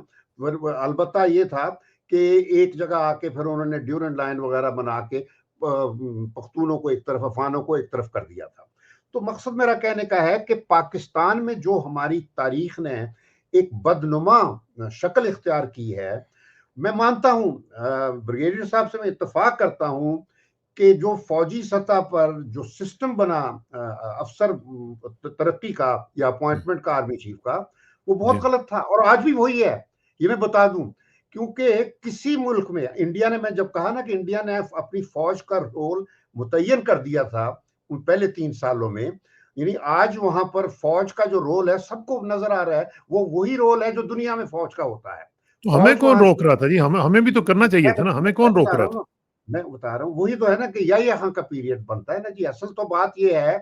البتہ یہ تھا کہ ایک جگہ آ کے پھر انہوں نے ڈیورنٹ لائن وغیرہ بنا کے پختونوں کو ایک طرف، افغانوں کو ایک طرف کر دیا تھا. تو مقصد میرا کہنے کا ہے کہ پاکستان میں جو ہماری تاریخ نے ایک بدنما شکل اختیار کی ہے، میں مانتا ہوں، بریگیڈیئر صاحب سے میں اتفاق کرتا ہوں کہ جو فوجی سطح پر جو سسٹم بنا افسر ترقی کا یا اپوائنٹمنٹ کا آرمی چیف کا، وہ بہت غلط تھا، اور آج بھی وہی ہے. یہ میں بتا دوں، کیونکہ کسی ملک میں انڈیا نے، میں جب کہا نا کہ انڈیا نے اپنی فوج کا رول متعین کر دیا تھا ان پہلے 3 سالوں میں، یعنی آج وہاں پر فوج کا جو رول ہے سب کو نظر آ رہا ہے، وہ وہی رول ہے جو دنیا میں فوج کا ہوتا ہے. تو ہمیں کون روک رہا تھا جی؟ ہمیں بھی تو کرنا چاہیے تھا نا، ہمیں کون روک رہا تھا؟ میں بتا رہا ہوں، وہی تو ہے نا کہ یحییٰ خان کا پیریڈ بنتا ہے نا جی. اصل تو بات یہ ہے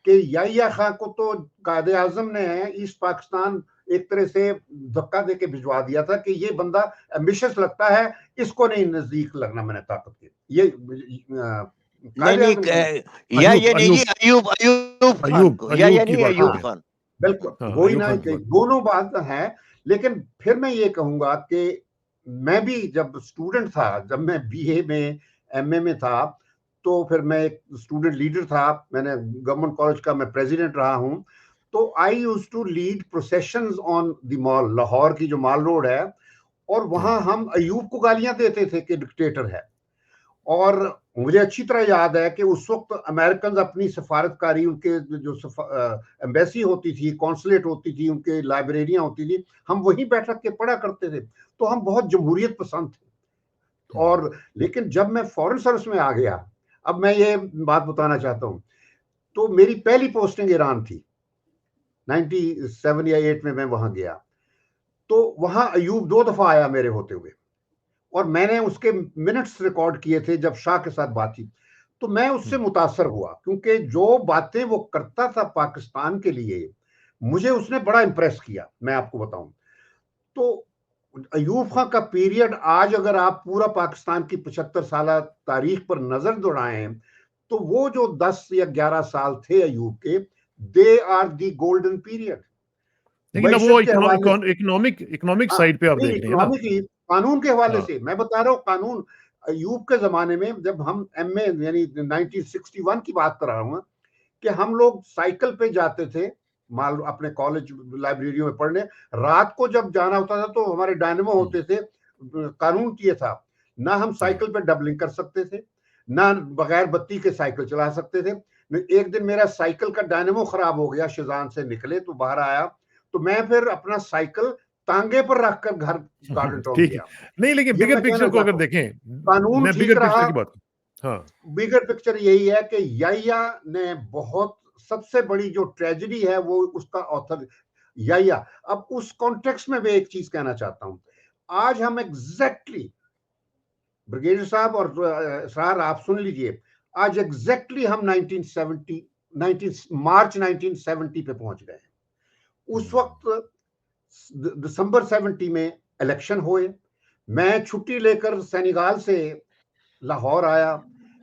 کہ یحییٰ خان کو تو قائد اعظم نے ایسٹ پاکستان ایک طرح سے دھکا دے کے بھجوا دیا تھا کہ یہ بندہ ایمبیشس لگتا ہے، اس کو نہیں نزدیک لگنا میں نے طاقت کے. یہ ایوب خان بالکل وہی نا، دونوں بات ہیں. لیکن پھر میں یہ کہوں گا کہ میں بھی جب اسٹوڈنٹ تھا، جب میں بی اے میں ایم اے میں تھا، تو پھر میں ایک اسٹوڈنٹ لیڈر تھا، میں نے گورنمنٹ کالج کا میں پریزیڈنٹ رہا ہوں. تو آئی یوز ٹو لیڈ پروسیشنز آن دی مال، لاہور کی جو مال روڈ ہے، اور وہاں ہم ایوب کو گالیاں دیتے تھے کہ ڈکٹیٹر ہے. اور مجھے اچھی طرح یاد ہے کہ اس وقت امریکنز اپنی سفارتکاری، ان کے جو ایمبیسی ہوتی تھی، کونسلیٹ ہوتی تھی، ان کے لائبریریاں ہوتی تھی، ہم وہیں بیٹھ کے پڑھا کرتے تھے. تو ہم بہت جمہوریت پسند تھے. اور لیکن جب میں فورن سروس میں آ گیا، اب میں یہ بات بتانا چاہتا ہوں، تو میری پہلی پوسٹنگ ایران تھی 97 یا 8 میں وہاں گیا. تو وہاں ایوب 2 دفعہ آیا میرے ہوتے ہوئے, اور میں نے اس کے منٹس ریکارڈ کیے تھے جب شاہ کے ساتھ بات چیت. تو میں اس سے متاثر ہوا, کیونکہ جو باتیں وہ کرتا تھا پاکستان کے لیے مجھے اس نے بڑا امپریس کیا, میں آپ کو بتاؤں. تو ایوب خان کا پیریڈ آج اگر آپ پورا پاکستان کی 75 سالہ تاریخ پر نظر دوڑائیں تو وہ جو 10 یا 11 سال تھے ایوب کے, they are the golden period. لیکن اب وہ اکنامک سائڈ پہ آپ دیکھ رہے ہیں نا, قانون کے حوالے سے میں بتا رہا ہوں. قانون ایوب کے زمانے میں جب ہم ایم اے یعنی 1961 کی بات کر رہا ہوں کہ ہم لوگ سائیکل پہ جاتے تھے اپنے کالج لائبریریوں میں پڑھنے. رات کو جب جانا ہوتا تھا تو ہمارے ڈائنامو ہوتے تھے. قانون یہ تھا, نہ ہم سائیکل پہ ڈبلنگ کر سکتے تھے, نہ بغیر بتی کے سائیکل چلا سکتے تھے. ایک دن میرا سائیکل کا ڈائنامو خراب ہو گیا, شیزان سے نکلے تو باہر آیا, تو میں پھر اپنا سائیکل ٹانگے پر رکھ کر گھر گارڈن ٹاؤن گیا. نہیں لیکن بگر پکچر کو اگر دیکھیں, قانون میں بگر پکچر کی بات کروں. ہاں, بگر پکچر یہی ہے کہ یحییٰ نے بہت سب سے بڑی جو ٹریجڈی ہے وہ اس کا آتھر یحییٰ. اب اس کانٹیکسٹ میں ایک چیز کہنا چاہتا ہوں. آج ہم ایگزیکٹلی بریگیڈیئر صاحب اور اسرار آپ سن لیجئے, آج ایگزیکٹلی ہم 1970 مارچ 1970 پہ پہنچ گئے ہیں. اس وقت دسمبر 70 میں الیکشن ہوئے. میں چھٹی لے کر سینیگال سے لاہور آیا,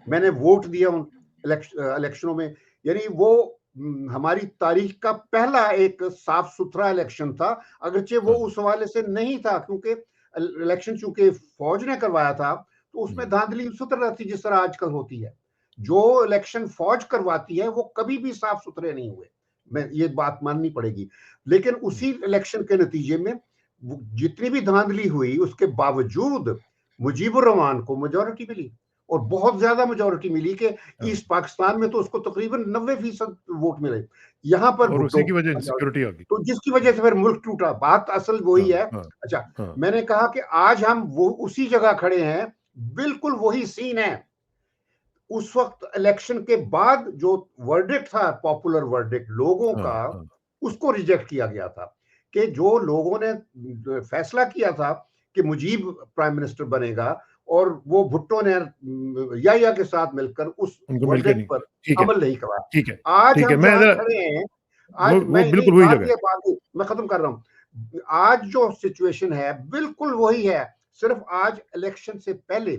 میں نے ووٹ دیا ان الیکشنوں میں. یعنی وہ ہماری تاریخ کا پہلا ایک صاف ستھرا الیکشن تھا, اگرچہ وہ اس حوالے سے نہیں تھا کیونکہ الیکشن چونکہ فوج نے کروایا تھا تو اس میں دھاندلی اس طرح تھی جس طرح آج کل ہوتی ہے. جو الیکشن فوج کرواتی ہے وہ کبھی بھی صاف ستھرے نہیں ہوئے, میں یہ بات ماننی پڑے گی. لیکن اسی الیکشن کے نتیجے میں جتنی بھی دھاندلی ہوئی اس کے باوجود مجیب الرحمان کو میجورٹی ملی, اور بہت زیادہ میجورٹی ملی کہ ایسٹ پاکستان میں تو اس کو تقریباً 90% ووٹ ملے. یہاں پر اور اسی کی وجہ سے سیکورٹی آ گئی, تو جس کی وجہ سے پھر ملک ٹوٹا. بات اصل وہی ہے. اچھا, میں نے کہا کہ آج ہم وہ اسی جگہ کھڑے ہیں, بالکل وہی سین ہے. اس وقت الیکشن کے بعد جو ورڈکٹ تھا, پاپولر ورڈکٹ لوگوں کا, اس کو ریجیکٹ کیا گیا تھا. کہ جو لوگوں نے فیصلہ کیا تھا کہ مجیب پرائم منسٹر بنے گا, اور وہ بھٹو نے یحییٰ کے ساتھ مل کر اس ورڈکٹ پر عمل نہیں کرا. آج ہم جہاں کھڑے ہیں, آج میں ختم کر رہا ہوں, آج جو سچویشن ہے بالکل وہی ہے. صرف آج الیکشن سے پہلے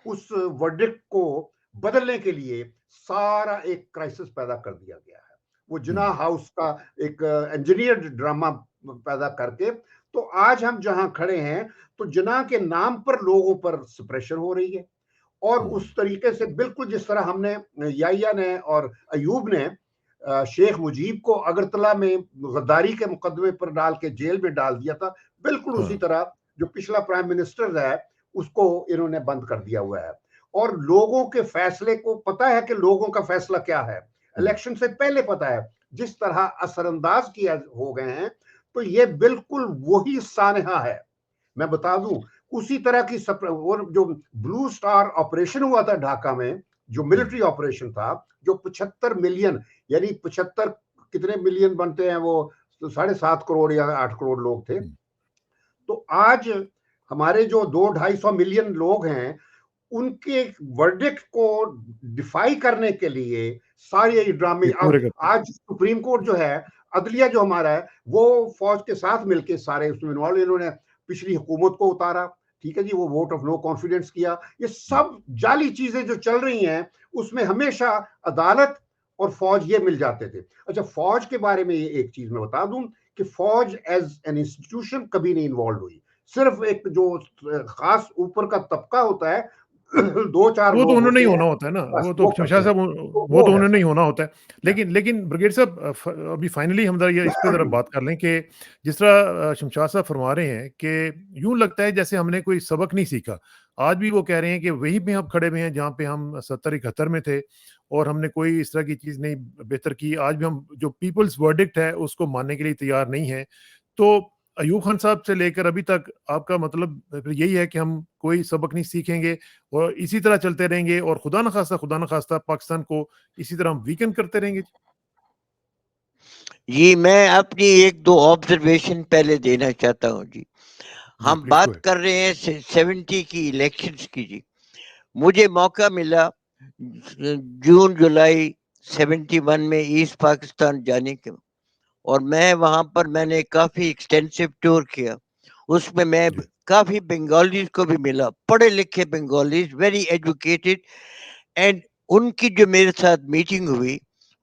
اس ورڈکٹ کو بدلنے کے لیے سارا ایک کرائسس پیدا کر دیا گیا ہے. وہ جناح ہاؤس کا ایک انجینئرڈ ڈرامہ پیدا کر کے, تو آج ہم جہاں کھڑے ہیں تو جناح کے نام پر لوگوں پر سپریشن ہو رہی ہے. اور اس طریقے سے بالکل جس طرح ہم نے یحییٰ نے اور ایوب نے شیخ مجیب کو اگرتلہ میں غداری کے مقدمے پر ڈال کے جیل میں ڈال دیا تھا, بالکل اسی طرح جو پچھلا پرائم منسٹر ہے اس کو انہوں نے بند کر دیا ہوا ہے. اور لوگوں کے فیصلے کو پتا ہے کہ لوگوں کا فیصلہ کیا ہے, الیکشن سے پہلے پتا ہے. جس طرح اثر انداز کیا ہو گئے ہیں, تو یہ بالکل وہی سانحہ ہے. میں بتا دوں اسی طرح کی اور جو بلو سٹار آپریشن ہوا تھا ڈھاکہ میں, جو ملٹری آپریشن تھا, جو 75 ملین یعنی 75 کتنے ملین بنتے ہیں وہ 7.5 کروڑ یا 8 کروڑ لوگ تھے. تو آج ہمارے جو 200-250 ملین لوگ ہیں, ان کے ورڈکٹ کو ڈیفائی کرنے کے لیے سارے ڈرامے. آج سپریم کورٹ جو ہے, عدلیہ جو ہمارا ہے, وہ فوج کے ساتھ مل کے سارے اس میں انوالو, انہوں نے پچھلی حکومت کو اتارا, ٹھیک ہے جی, وہ ووٹ آف نو کانفیڈنس کیا. یہ سب جعلی چیزیں جو چل رہی ہیں اس میں ہمیشہ عدالت اور فوج یہ مل جاتے تھے. اچھا, فوج کے بارے میں یہ ایک چیز میں بتا دوں کہ فوج ایز این انسٹیٹیوشن کبھی نہیں انوالو ہوئی. صرف ایک جو خاص اوپر کا طبقہ ہوتا ہے, 2-4 وہ تو انہوں نہیں ہونا ہوتا ہے نا, وہ تو شمشاد صاحب وہ تو انہوں نہیں ہونا ہوتا ہے. لیکن بریگیڈیئر صاحب ابھی فائنلی ہم ذرا اس پہ ذرا بات کر لیں کہ جس طرح شمشاد صاحب فرما رہے ہیں کہ یوں لگتا ہے جیسے ہم نے کوئی سبق نہیں سیکھا. آج بھی وہ کہہ رہے ہیں کہ وہی پہ ہم کھڑے ہوئے ہیں جہاں پہ ہم 70-71 میں تھے, اور ہم نے کوئی اس طرح کی چیز نہیں بہتر کی. آج بھی ہم جو پیپلز ورڈکٹ ہے اس کو ماننے کے لیے تیار نہیں ہے. تو ایوب خان صاحب سے لے کر ابھی تک آپ کا مطلب یہی ہے کہ ہم کوئی سبق نہیں سیکھیں گے اور اسی طرح چلتے رہیں گے اور خدا نخواستہ پاکستان کو اسی طرح ہم ویکن کرتے رہیں گے؟ جی میں اپنی ایک دو آبزرویشن پہلے دینا چاہتا ہوں جی. ہم پلیز بات کر رہے ہیں 70 کی الیکشنز کی جی. مجھے موقع ملا جون جولائی 71 میں ایسٹ پاکستان جانے کے، اور میں وہاں پر میں نے کافی ایکسٹینسو ٹور کیا. اس میں میں کافی بنگالیز کو بھی ملا، پڑھے لکھے بنگالیز، ویری ایجوکیٹڈ. اینڈ ان کی جو میرے ساتھ میٹنگ ہوئی،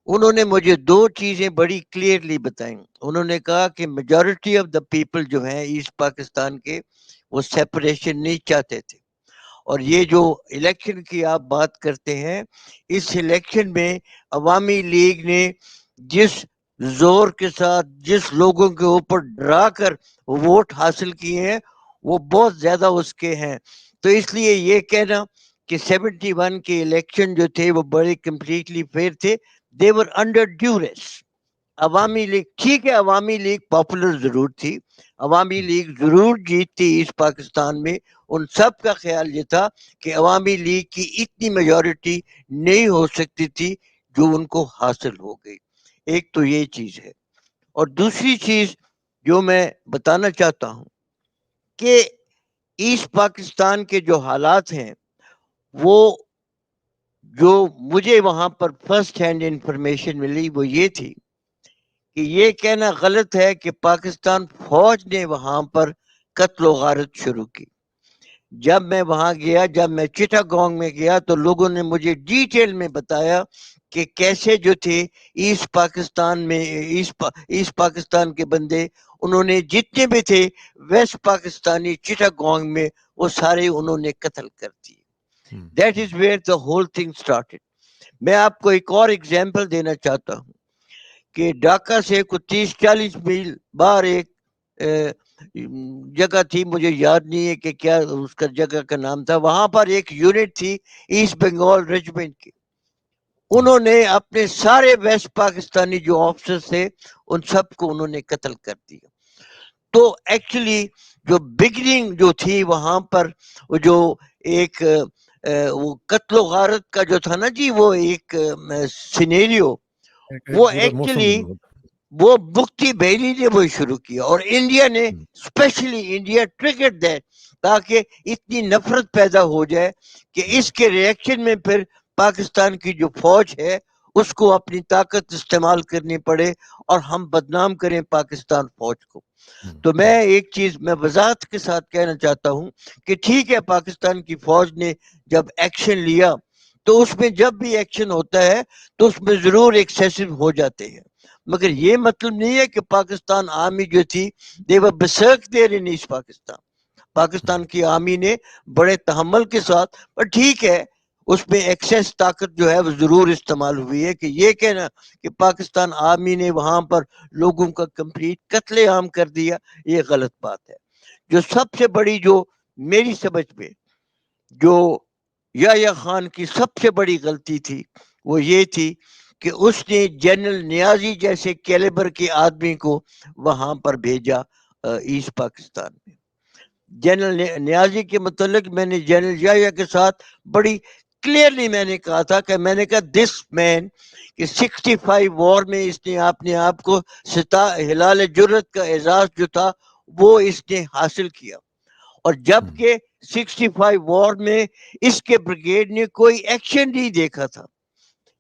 انہوں نے مجھے دو چیزیں بڑی کلیئرلی بتائیں. انہوں نے کہا کہ میجورٹی آف دا پیپل جو ہیں ایسٹ پاکستان کے، وہ سیپریشن نہیں چاہتے تھے. اور یہ جو الیکشن کی آپ بات کرتے ہیں، اس الیکشن میں عوامی لیگ نے جس زور کے ساتھ جس لوگوں کے اوپر ڈرا کر ووٹ حاصل کیے ہیں، وہ بہت زیادہ اس کے ہیں. تو اس لیے یہ کہنا کہ 71 کے الیکشن جو تھے وہ بڑے کمپلیٹلی فیئر تھے، they were under duress. عوامی لیگ ٹھیک ہے، عوامی لیگ پاپولر ضرور تھی، عوامی لیگ ضرور جیتتی اس پاکستان میں. ان سب کا خیال یہ تھا کہ عوامی لیگ کی اتنی میجورٹی نہیں ہو سکتی تھی جو ان کو حاصل ہو گئی. ایک تو یہ چیز ہے. اور دوسری چیز جو میں بتانا چاہتا ہوں کہ ایسٹ پاکستان کے جو حالات ہیں، وہ جو مجھے وہاں پر فرسٹ ہینڈ انفارمیشن ملی وہ یہ تھی کہ یہ کہنا غلط ہے کہ پاکستان فوج نے وہاں پر قتل و غارت شروع کی. جب میں وہاں گیا، جب میں چٹاگانگ میں گیا، تو لوگوں نے مجھے ڈیٹیل میں بتایا کہ کیسے جو تھے ایسٹ پاکستان میں ایسٹ پاکستان کے بندے، انہوں نے جتنے بھی تھے ویسٹ پاکستانی چٹاگانگ میں، وہ سارے انہوں نے قتل کر دیے. That is where the whole thing started. میں آپ کو ایک اور ایگزامپل دینا چاہتا ہوں کہ ڈھاکہ سے کچھ 30-40 میل باہر ایک جگہ تھی، مجھے یاد نہیں ہے کہ کیا اس کا جگہ کا نام تھا. وہاں پر ایک یونٹ تھی ایسٹ بنگال ریجمنٹ کی. انہوں نے اپنے سارے ویسٹ پاکستانی جو آفیسرز تھے ان سب کو انہوں نے قتل کر دیا. تو ایکچولی جو بگننگ جو تھی وہاں پر، وہ جو ایک وہ قتل و غارت کا جو تھا نا جی، وہ ایک سینیریو، وہ ایکچولی وہ مفتی بحری نے وہ شروع کیا. اور انڈیا نے اسپیشلی انڈیا ٹریگرڈ دیٹ، تاکہ اتنی نفرت پیدا ہو جائے کہ اس کے ریئیکشن میں پھر پاکستان کی جو فوج ہے اس کو اپنی طاقت استعمال کرنی پڑے اور ہم بدنام کریں پاکستان فوج کو. تو میں ایک چیز میں وضاحت کے ساتھ کہنا چاہتا ہوں کہ ٹھیک ہے، پاکستان کی فوج نے جب ایکشن لیا تو اس میں جب بھی ایکشن ہوتا ہے تو اس میں ضرور ایکسیسو ہو جاتے ہیں، مگر یہ مطلب نہیں ہے کہ پاکستان آرمی جو تھی they were berserk there in East Pakistan. Pakistan کی آرمی نے بڑے تحمل کے ساتھ، پر ٹھیک ہے اس میں ایکسیس طاقت جو ہے وہ ضرور استعمال ہوئی ہے. کہ یہ کہنا کہ پاکستان آرمی نے وہاں پر لوگوں کا کمپلیٹ قتل عام کر دیا، یہ غلط بات ہے. جو سب سے بڑی جو میری سمجھ میں جو یحییٰ خان کی سب سے بڑی غلطی تھی وہ یہ تھی کہ اس نے جنرل نیازی جیسے کیلیبر کے آدمی کو وہاں پر بھیجا ایسٹ پاکستان میں. جنرل نیازی کے متعلق میں نے جنرل یحییٰ کے ساتھ بڑی کلیئرلی میں نے کہا تھا کہ میں نے کہا دس مین کہ 65 وار میں اس نے اپنے آپ کو ہلال جرت کا اعزاز جو تھا وہ اس نے حاصل کیا. اور جبکہ 65 وار میں اس کے بریگیڈ نے کوئی ایکشن نہیں دیکھا تھا،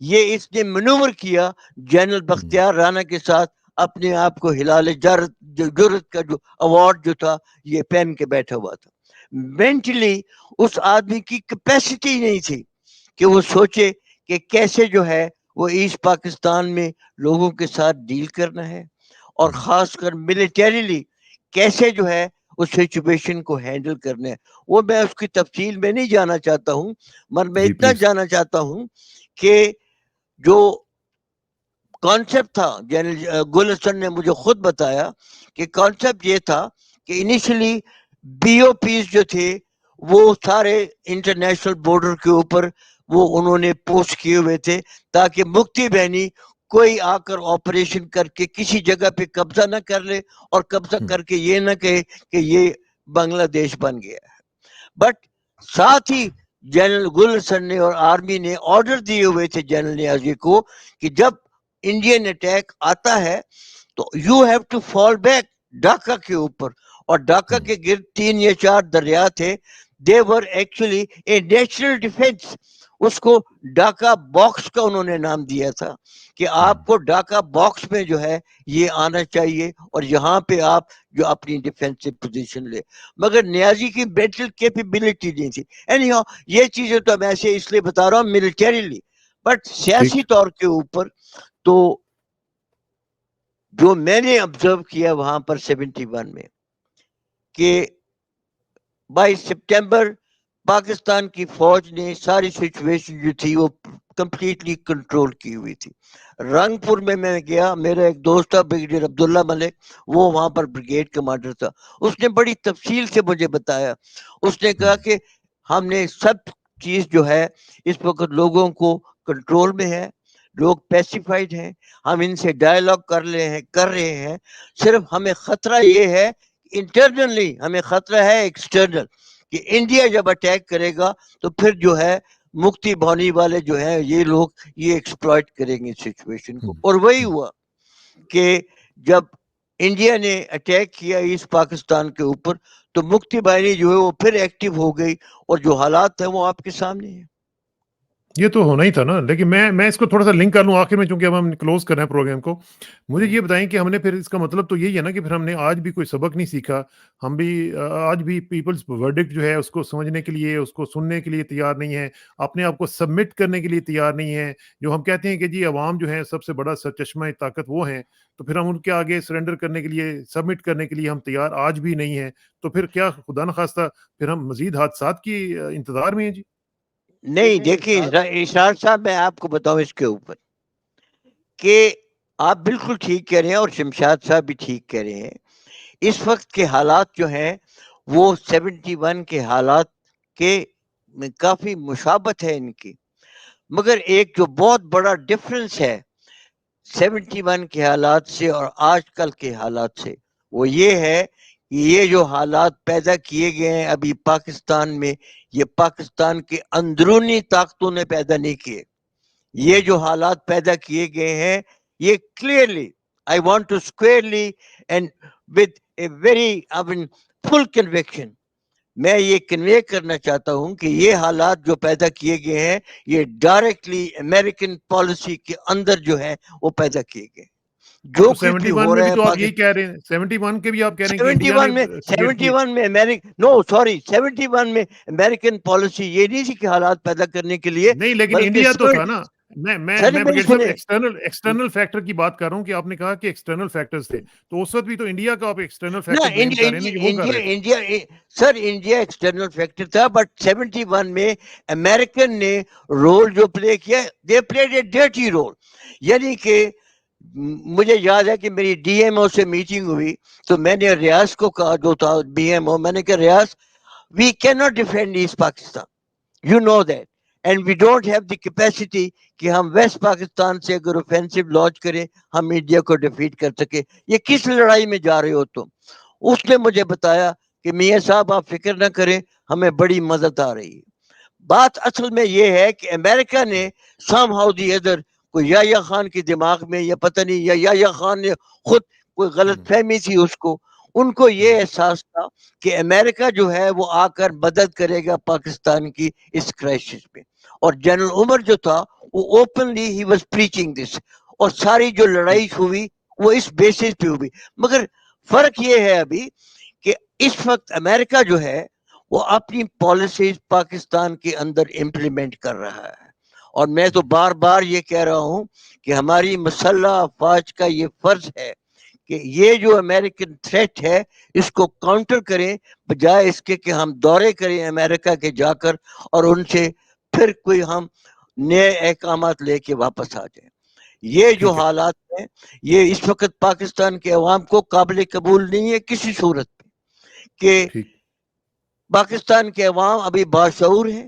یہ اس نے منور کیا جنرل بختیار رانا کے ساتھ، اپنے آپ کو ہلال جرت کا جو ایوارڈ جو تھا یہ پہن کے بیٹھا ہوا تھا. مینٹلی اس آدمی کی کیپیسٹی نہیں تھی کہ وہ سوچے کہ کیسے جو ہے وہ ایسٹ پاکستان میں لوگوں کے ساتھ ڈیل کرنا ہے، اور خاص کر ملیٹریلی کیسے جو ہے اس سچویشن کو ہینڈل کرنا ہے. وہ میں اس کی تفصیل میں نہیں جانا چاہتا ہوں، مگر میں اتنا جانا چاہتا ہوں کہ جو کانسیپٹ تھا، جنرل گل حسن نے مجھے خود بتایا کہ کانسیپٹ یہ تھا کہ انیشلی بی او پیز جو تھے وہ سارے انٹرنیشنل بارڈر کے اوپر وہ انہوں نے پوسٹ کیے ہوئے تھے تاکہ مفتی بہنی کوئی آ کر آپریشن کر کے کسی جگہ پہ قبضہ نہ کر لے اور قبضہ کر کے یہ نہ کہے کہ یہ بنگلہ دیش بن گیا ہے. بٹ ساتھ ہی جنرل گل حسن نے اور آرمی نے آرڈر دیے ہوئے تھے جنرل نیازی کو کہ جب انڈین اٹیک آتا ہے تو you have to fall back Dhaka کے اوپر. اور ڈھاکہ کے گرد 3 یا 4 دریا تھے. They were actually a national defence. اس کو ڈھاکہ باکس کا انہوں نے نام دیا تھا کہ آپ کو ڈھاکہ باکس میں جو ہے یہ آنا چاہیے اور یہاں پہ آپ جو اپنی ڈیفینسو پوزیشن لے. مگر نیازی کی مینٹل کیپیبلٹی نہیں تھی. اینی ہاؤ یہ چیزیں تو میں ایسے اس لیے بتا رہا ہوں ملٹریلی. بٹ سیاسی طور کے اوپر تو جو میں نے آبزرو کیا وہاں پر 71 میں کہ 22 سپٹمبر پاکستان کی فوج نے ساری سچویشن جو تھی وہ کمپلیٹلی کنٹرول کی ہوئی تھی. رنگ پور میں گیا, میرا ایک دوست تھا بریگیڈیئر عبداللہ ملک, وہ وہاں پر بریگیڈ کمانڈر تھا. اس نے بڑی تفصیل سے مجھے بتایا. اس نے کہا کہ ہم نے سب چیز جو ہے اس وقت لوگوں کو کنٹرول میں ہے, لوگ پیسیفائڈ ہیں, ہم ان سے ڈائیلاگ کر رہے ہیں. صرف ہمیں خطرہ یہ ہے انٹرنلی, ہمیں خطرہ ہے ایکسٹرنل کہ انڈیا جب اٹیک کرے گا تو پھر جو ہے مکتی بھانی والے جو ہیں یہ لوگ یہ ایکسپلائٹ کریں گے سچویشن کو. اور وہی ہوا کہ جب انڈیا نے اٹیک کیا ایسٹ پاکستان کے اوپر تو مکتی بھانی جو ہے وہ پھر ایکٹیو ہو گئی اور جو حالات ہیں وہ آپ کے سامنے ہیں. یہ تو ہونا ہی تھا نا. لیکن میں اس کو تھوڑا سا لنک کر لوں آخر میں, چونکہ اب ہم کلوز کر رہے ہیں پروگرام کو. مجھے یہ بتائیں کہ ہم نے پھر اس کا مطلب تو یہی ہے نا کہ پھر ہم نے آج بھی کوئی سبق نہیں سیکھا. ہم بھی آج بھی پیپلز ورڈکٹ جو ہے اس کو سمجھنے کے لیے, اس کو سننے کے لیے تیار نہیں ہیں, اپنے آپ کو سبمٹ کرنے کے لیے تیار نہیں ہیں. جو ہم کہتے ہیں کہ جی عوام جو ہے سب سے بڑا سرچشمہ طاقت وہ ہیں, تو پھر ہم ان کے آگے سرنڈر کرنے کے لیے, سبمٹ کرنے کے لیے ہم تیار آج بھی نہیں ہیں. تو پھر کیا خدا نخواستہ پھر ہم مزید حادثات کی انتظار میں ہیں جی؟ نہیں دیکھیے اشار صاحب, میں آپ کو بتاؤں اس کے اوپر کہ آپ بالکل ٹھیک کہہ رہے ہیں اور شمشاد صاحب بھی ٹھیک کہہ رہے ہیں. اس وقت کے حالات جو ہیں وہ 71 کے حالات کے کافی مشابت ہے ان کی. مگر ایک جو بہت بڑا ڈفرنس ہے 71 کے حالات سے اور آج کل کے حالات سے, وہ یہ ہے کہ یہ جو حالات پیدا کیے گئے ہیں ابھی پاکستان میں, یہ پاکستان کے اندرونی طاقتوں نے پیدا نہیں کیے. یہ جو حالات پیدا کیے گئے ہیں یہ clearly I want to squarely and with a very full conviction میں یہ کنوے کرنا چاہتا ہوں کہ یہ حالات جو پیدا کیے گئے ہیں یہ ڈائریکٹلی امریکن پالیسی کے اندر جو ہے وہ پیدا کیے گئے. جو کچھ بھی 71 ہو میں رہا بھی ہے تو آپ یہی کہہ رہے ہیں, 71 کے بھی آپ کہہ رہے ہیں کہ انڈیا 71 میں نے کریٹ کیے. 71 میں نو سوری 71 میں امریکن پالیسی یہ نہیں تھی کہ حالات پیدا کرنے کے لیے, نہیں, لیکن بلکہ انڈیا تو تھا نا. میں بریگیڈیئر صاحب ایکسٹرنل فیکٹر کی بات کر رہا ہوں کہ آپ نے کہا کہ ایکسٹرنل فیکٹرز تھے, تو اس وقت بھی تو انڈیا کا آپ ایکسٹرنل فیکٹر بلیم کر رہے ہیں کہ وہ کر رہے تھے. سر انڈیا ایکسٹرنل فیکٹر تھا, بٹ 71 میں امریکن نے رول جو پلے کیا, they played a dirty role. یعنی کہ مجھے یاد ہے کہ میری ڈی ایم او سے میٹنگ ہوئی تو میں نے ریاض کو کہا, جو تھا بی ایم او, میں نے کہا Riaz we can not defend East Pakistan, you know that, and we don't have the capacity کہ ہم ویسٹ پاکستان سے اگر اوفینسو لانچ کریں ہم انڈیا کو ڈیفیٹ کر سکے. یہ کس لڑائی میں جا رہے ہو تم؟ اس نے مجھے بتایا کہ میاں صاحب آپ فکر نہ کریں, ہمیں بڑی مدد آ رہی ہے. بات اصل میں یہ ہے کہ امریکہ نے سم ہاؤ دی ادر کوئی یا خان کے دماغ میں یا پتہ نہیں یا خان نے خود کوئی غلط فہمی تھی اس کو, ان کو یہ احساس تھا کہ امریکہ جو ہے وہ آ کر مدد کرے گا پاکستان کی اس کرائسس میں. اور جنرل عمر جو تھا وہ اوپنلی ہی واز پریچنگ دس, اور ساری جو لڑائی ہوئی وہ اس بیسس پہ ہوئی. مگر فرق یہ ہے ابھی کہ اس وقت امریکہ جو ہے وہ اپنی پالیسیز پاکستان کے اندر امپلیمنٹ کر رہا ہے. اور میں تو بار بار یہ کہہ رہا ہوں کہ ہماری مسلح افواج کا یہ فرض ہے کہ یہ جو امریکن تھریٹ ہے اس کو کاؤنٹر کریں, بجائے اس کے کہ ہم دورے کریں امریکہ کے جا کر اور ان سے پھر کوئی ہم نئے احکامات لے کے واپس آ جائیں. یہ جو حالات ہیں یہ اس وقت پاکستان کے عوام کو قابل قبول نہیں ہے کسی صورت میں, کہ پاکستان کے عوام ابھی باشعور ہیں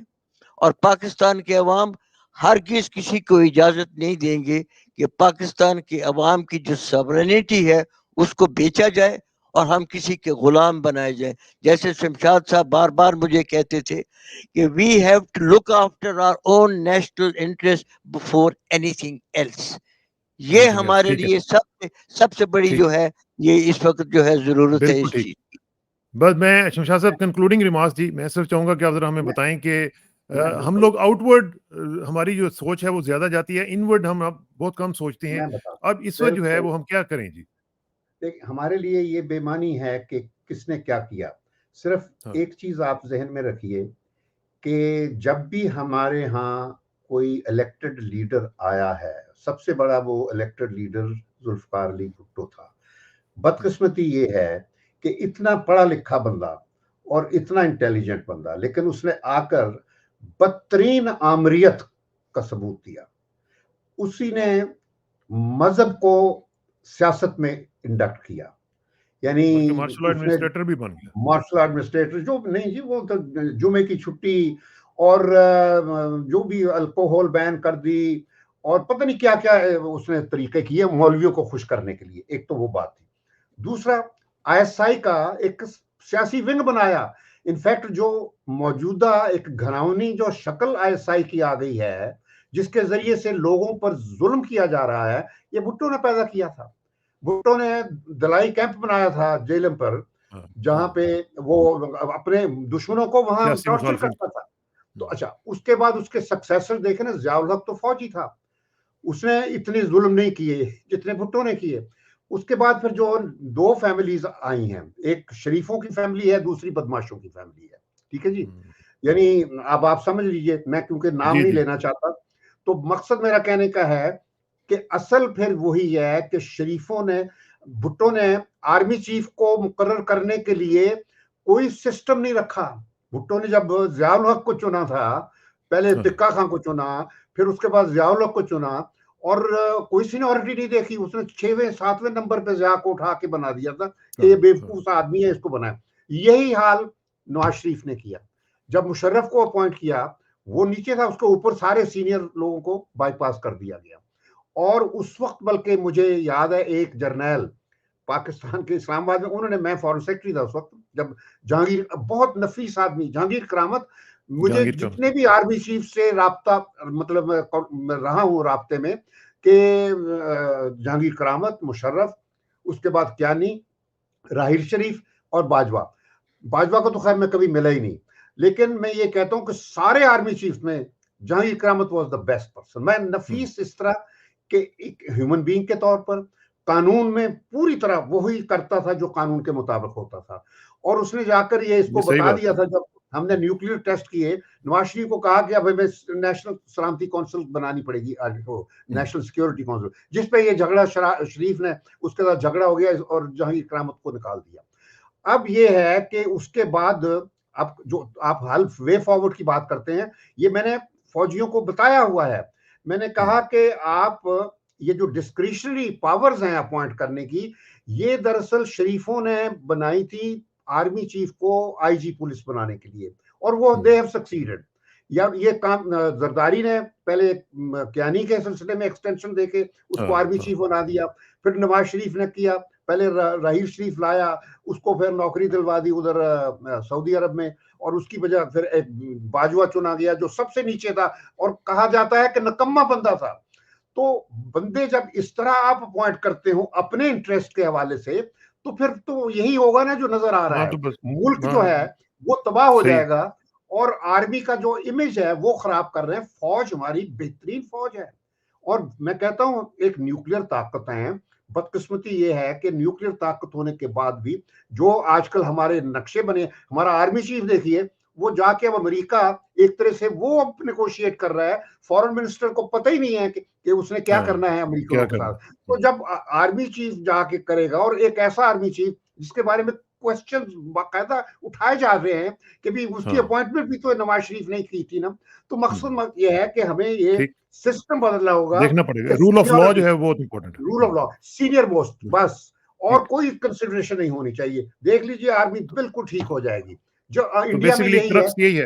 اور پاکستان کے عوام ہرگز کسی کو اجازت نہیں دیں گے کہ پاکستان کے عوام کی جو سورینٹی ہے اس کو بیچا جائے اور ہم کسی کے غلام بنائے جائیں. جیسے شمشاد صاحب بار بار مجھے کہتے تھے کہ we have to look after our own national interest before anything else. یہ ہمارے لیے سب سے بڑی جو ہے یہ اس وقت جو ہے ضرورت ہے اس چیز کی. بس میں شمشاد صاحب کنکلوڈنگ ریمارکس جی میں صرف چاہوں گا کہ آپ ذرا ہمیں بتائیں کہ ہم لوگ آؤٹ ورڈ ہماری جو سوچ ہے وہ زیادہ جاتی ہے, انورڈ ہم اب بہت کم سوچتے ہیں. اب اس وقت جو ہے وہ ہم کیا کریں جی؟ ہمارے لیے یہ بے معنی ہے کہ کس نے کیا کیا. صرف ایک چیز آپ ذہن میں رکھیے کہ جب بھی ہمارے ہاں کوئی الیکٹڈ لیڈر آیا ہے, سب سے بڑا وہ الیکٹڈ لیڈر ذوالفقار علی بھٹو تھا. بدقسمتی یہ ہے کہ اتنا پڑھا لکھا بندہ اور اتنا انٹیلیجنٹ بندہ, لیکن اس نے آ کر بدترین آمریت کا ثبوت دیا. اسی نے مذہب کو سیاست میں انڈکٹ کیا, یعنی مارشل ایڈمنسٹریٹر بھی بن گیا. مارشل ایڈمنسٹریٹر جو نہیں جی, وہ تو جمعے کی چھٹی اور جو بھی الکوہول بین کر دی اور پتہ نہیں کیا کیا اس نے طریقے کیے مولویوں کو خوش کرنے کے لیے. ایک تو وہ بات تھی. دوسرا آئی ایس آئی کا ایک سیاسی ونگ بنایا. انفیکٹ جو موجودہ ایک گھناؤنی جو شکل آئی ایس آئی کی آ گئی ہے جس کے ذریعے سے لوگوں پر ظلم کیا جا رہا ہے, یہ بھٹو نے پیدا کیا تھا. بھٹو نے دلائی کیمپ بنایا تھا جیلم پر, جہاں پہ وہ اپنے دشمنوں کو وہاں ٹارچر کرتا تھا. تو اچھا, اس کے بعد اس کے سکسیسر دیکھیں نا, ضیاء الحق تو فوجی تھا, اس نے اتنے ظلم نہیں کیے جتنے بھٹو نے کیے. اس کے بعد پھر جو دو فیملیز آئی ہیں, ایک شریفوں کی فیملی ہے, دوسری بدماشوں کی فیملی ہے. ٹھیک ہے جی, یعنی اب آپ سمجھ لیجئے, میں کیونکہ نام نہیں لینا چاہتا, تو مقصد میرا کہنے کا ہے کہ اصل پھر وہی ہے کہ شریفوں نے, بھٹو نے آرمی چیف کو مقرر کرنے کے لیے کوئی سسٹم نہیں رکھا. بھٹو نے جب ضیاء الحق کو چنا تھا, پہلے ٹکا خان کو چنا, پھر اس کے بعد ضیاء الحق کو چنا, اور کوئی سینیورٹی نہیں دیکھی. اس نے 6ویں 7ویں نمبر پہ ضیاء کو اٹھا کے بنا دیا تھا کہ یہ بیوقوف آدمی ہے, اس کو بنایا. یہی حال نواز شریف نے کیا. جب مشرف کو اپوائنٹ کیا, وہ نیچے تھا, اس کے اوپر سارے سینئر لوگوں کو بائی پاس کر دیا گیا. اور اس وقت بلکہ مجھے یاد ہے ایک جرنیل پاکستان کے اسلام آباد میں, انہوں نے, میں فارن سیکرٹری تھا اس وقت, جب جہانگیر, بہت نفیس آدمی جہانگیر کرامت, مجھے جتنے بھی آرمی چیف سے رابطہ مطلب رہا ہوں رابطے میں, کہ جہانگیر کرامت, مشرف, اس کے بعد کیانی, راحیل شریف اور باجوہ. باجوہ کو تو خیر میں کبھی ملا ہی نہیں, لیکن میں یہ کہتا ہوں کہ سارے آرمی چیف میں جہانگیر کرامت واز دا بیسٹ پرسن. میں نفیس اس طرح کہ ایک ہیومن بینگ کے طور پر قانون میں پوری طرح وہی کرتا تھا جو قانون کے مطابق ہوتا تھا. اور اس نے جا کر یہ اس کو بتا دیا تھا, جب ہم نے نیوکلیئر ٹیسٹ کیے, نواز شریف کو کہا کہ اب ہمیں نیشنل سلامتی کونسل بنانی پڑے گی, نیشنل سیکیورٹی کونسل, جس پہ یہ جھگڑا شریف نے, اس کے ساتھ جھگڑا ہو گیا اور جہانگیر کرامت کو نکال دیا. اب یہ ہے کہ اس کے بعد اب جو آپ حل وے فارورڈ کی بات کرتے ہیں, یہ میں نے فوجیوں کو بتایا ہوا ہے. میں نے کہا کہ آپ یہ جو ڈسکریشنری پاورز ہیں اپوائنٹ کرنے کی, یہ دراصل شریفوں نے بنائی تھی آرمی چیف کو آئی جی پولیس بنانے کے لیے, اور وہ دے ہیو سکسیڈڈ. یا یہ کام زرداری نے پہلے کیانی کے سلسلے میں ایکسٹینشن دے کے اس کو آرمی چیف بنا دیا, پھر نواز شریف نے کیا, پہلے راحیل شریف لایا, اس کو پھر نوکری دلوا دی ادھر سعودی عرب میں, اور اس کی وجہ پھر ایک باجوہ چنا گیا جو سب سے نیچے تھا اور کہا جاتا ہے کہ نکما بندہ تھا. تو بندے جب اس طرح آپ اپوائنٹ کرتے ہو اپنے انٹرسٹ کے حوالے سے, تو پھر تو یہی ہوگا نا جو نظر آ رہا ہے. ملک جو ہے وہ تباہ ہو جائے گا, اور آرمی کا جو امیج ہے وہ خراب کر رہے ہیں. فوج ہماری بہترین فوج ہے, اور میں کہتا ہوں ایک نیوکلیئر طاقت ہیں. بدقسمتی یہ ہے کہ نیوکلیئر طاقت ہونے کے بعد بھی جو آج کل ہمارے نقشے بنے, ہمارا آرمی چیف دیکھیے, وہ جا کے اب امریکہ ایک طرح سے وہ نیگوشیٹ کر رہا ہے, فورن منسٹر کو پتہ ہی نہیں ہے کہ اس نے کیا کرنا ہے امریکہ کے ساتھ. تو جب آرمی چیف جا کے کرے گا, اور ایک ایسا آرمی چیف جس کے بارے میں کوسچن باقاعدہ اٹھائے جا رہے ہیں کہ بھی اس کی اپوائنٹمنٹ بھی تو نواز شریف نے کی تھی نا. تو مقصد یہ ہے کہ ہمیں یہ سسٹم بدلنا ہوگا, دیکھنا پڑے گا. رول آف لا جو ہے وہ بہت امپورٹنٹ ہے, rule of law, senior most, بس, اور کوئی کنسیڈریشن نہیں ہونی چاہیے. دیکھ لیجئے آرمی بالکل ٹھیک ہو جائے گی. جو انڈیا میں یہی ہے,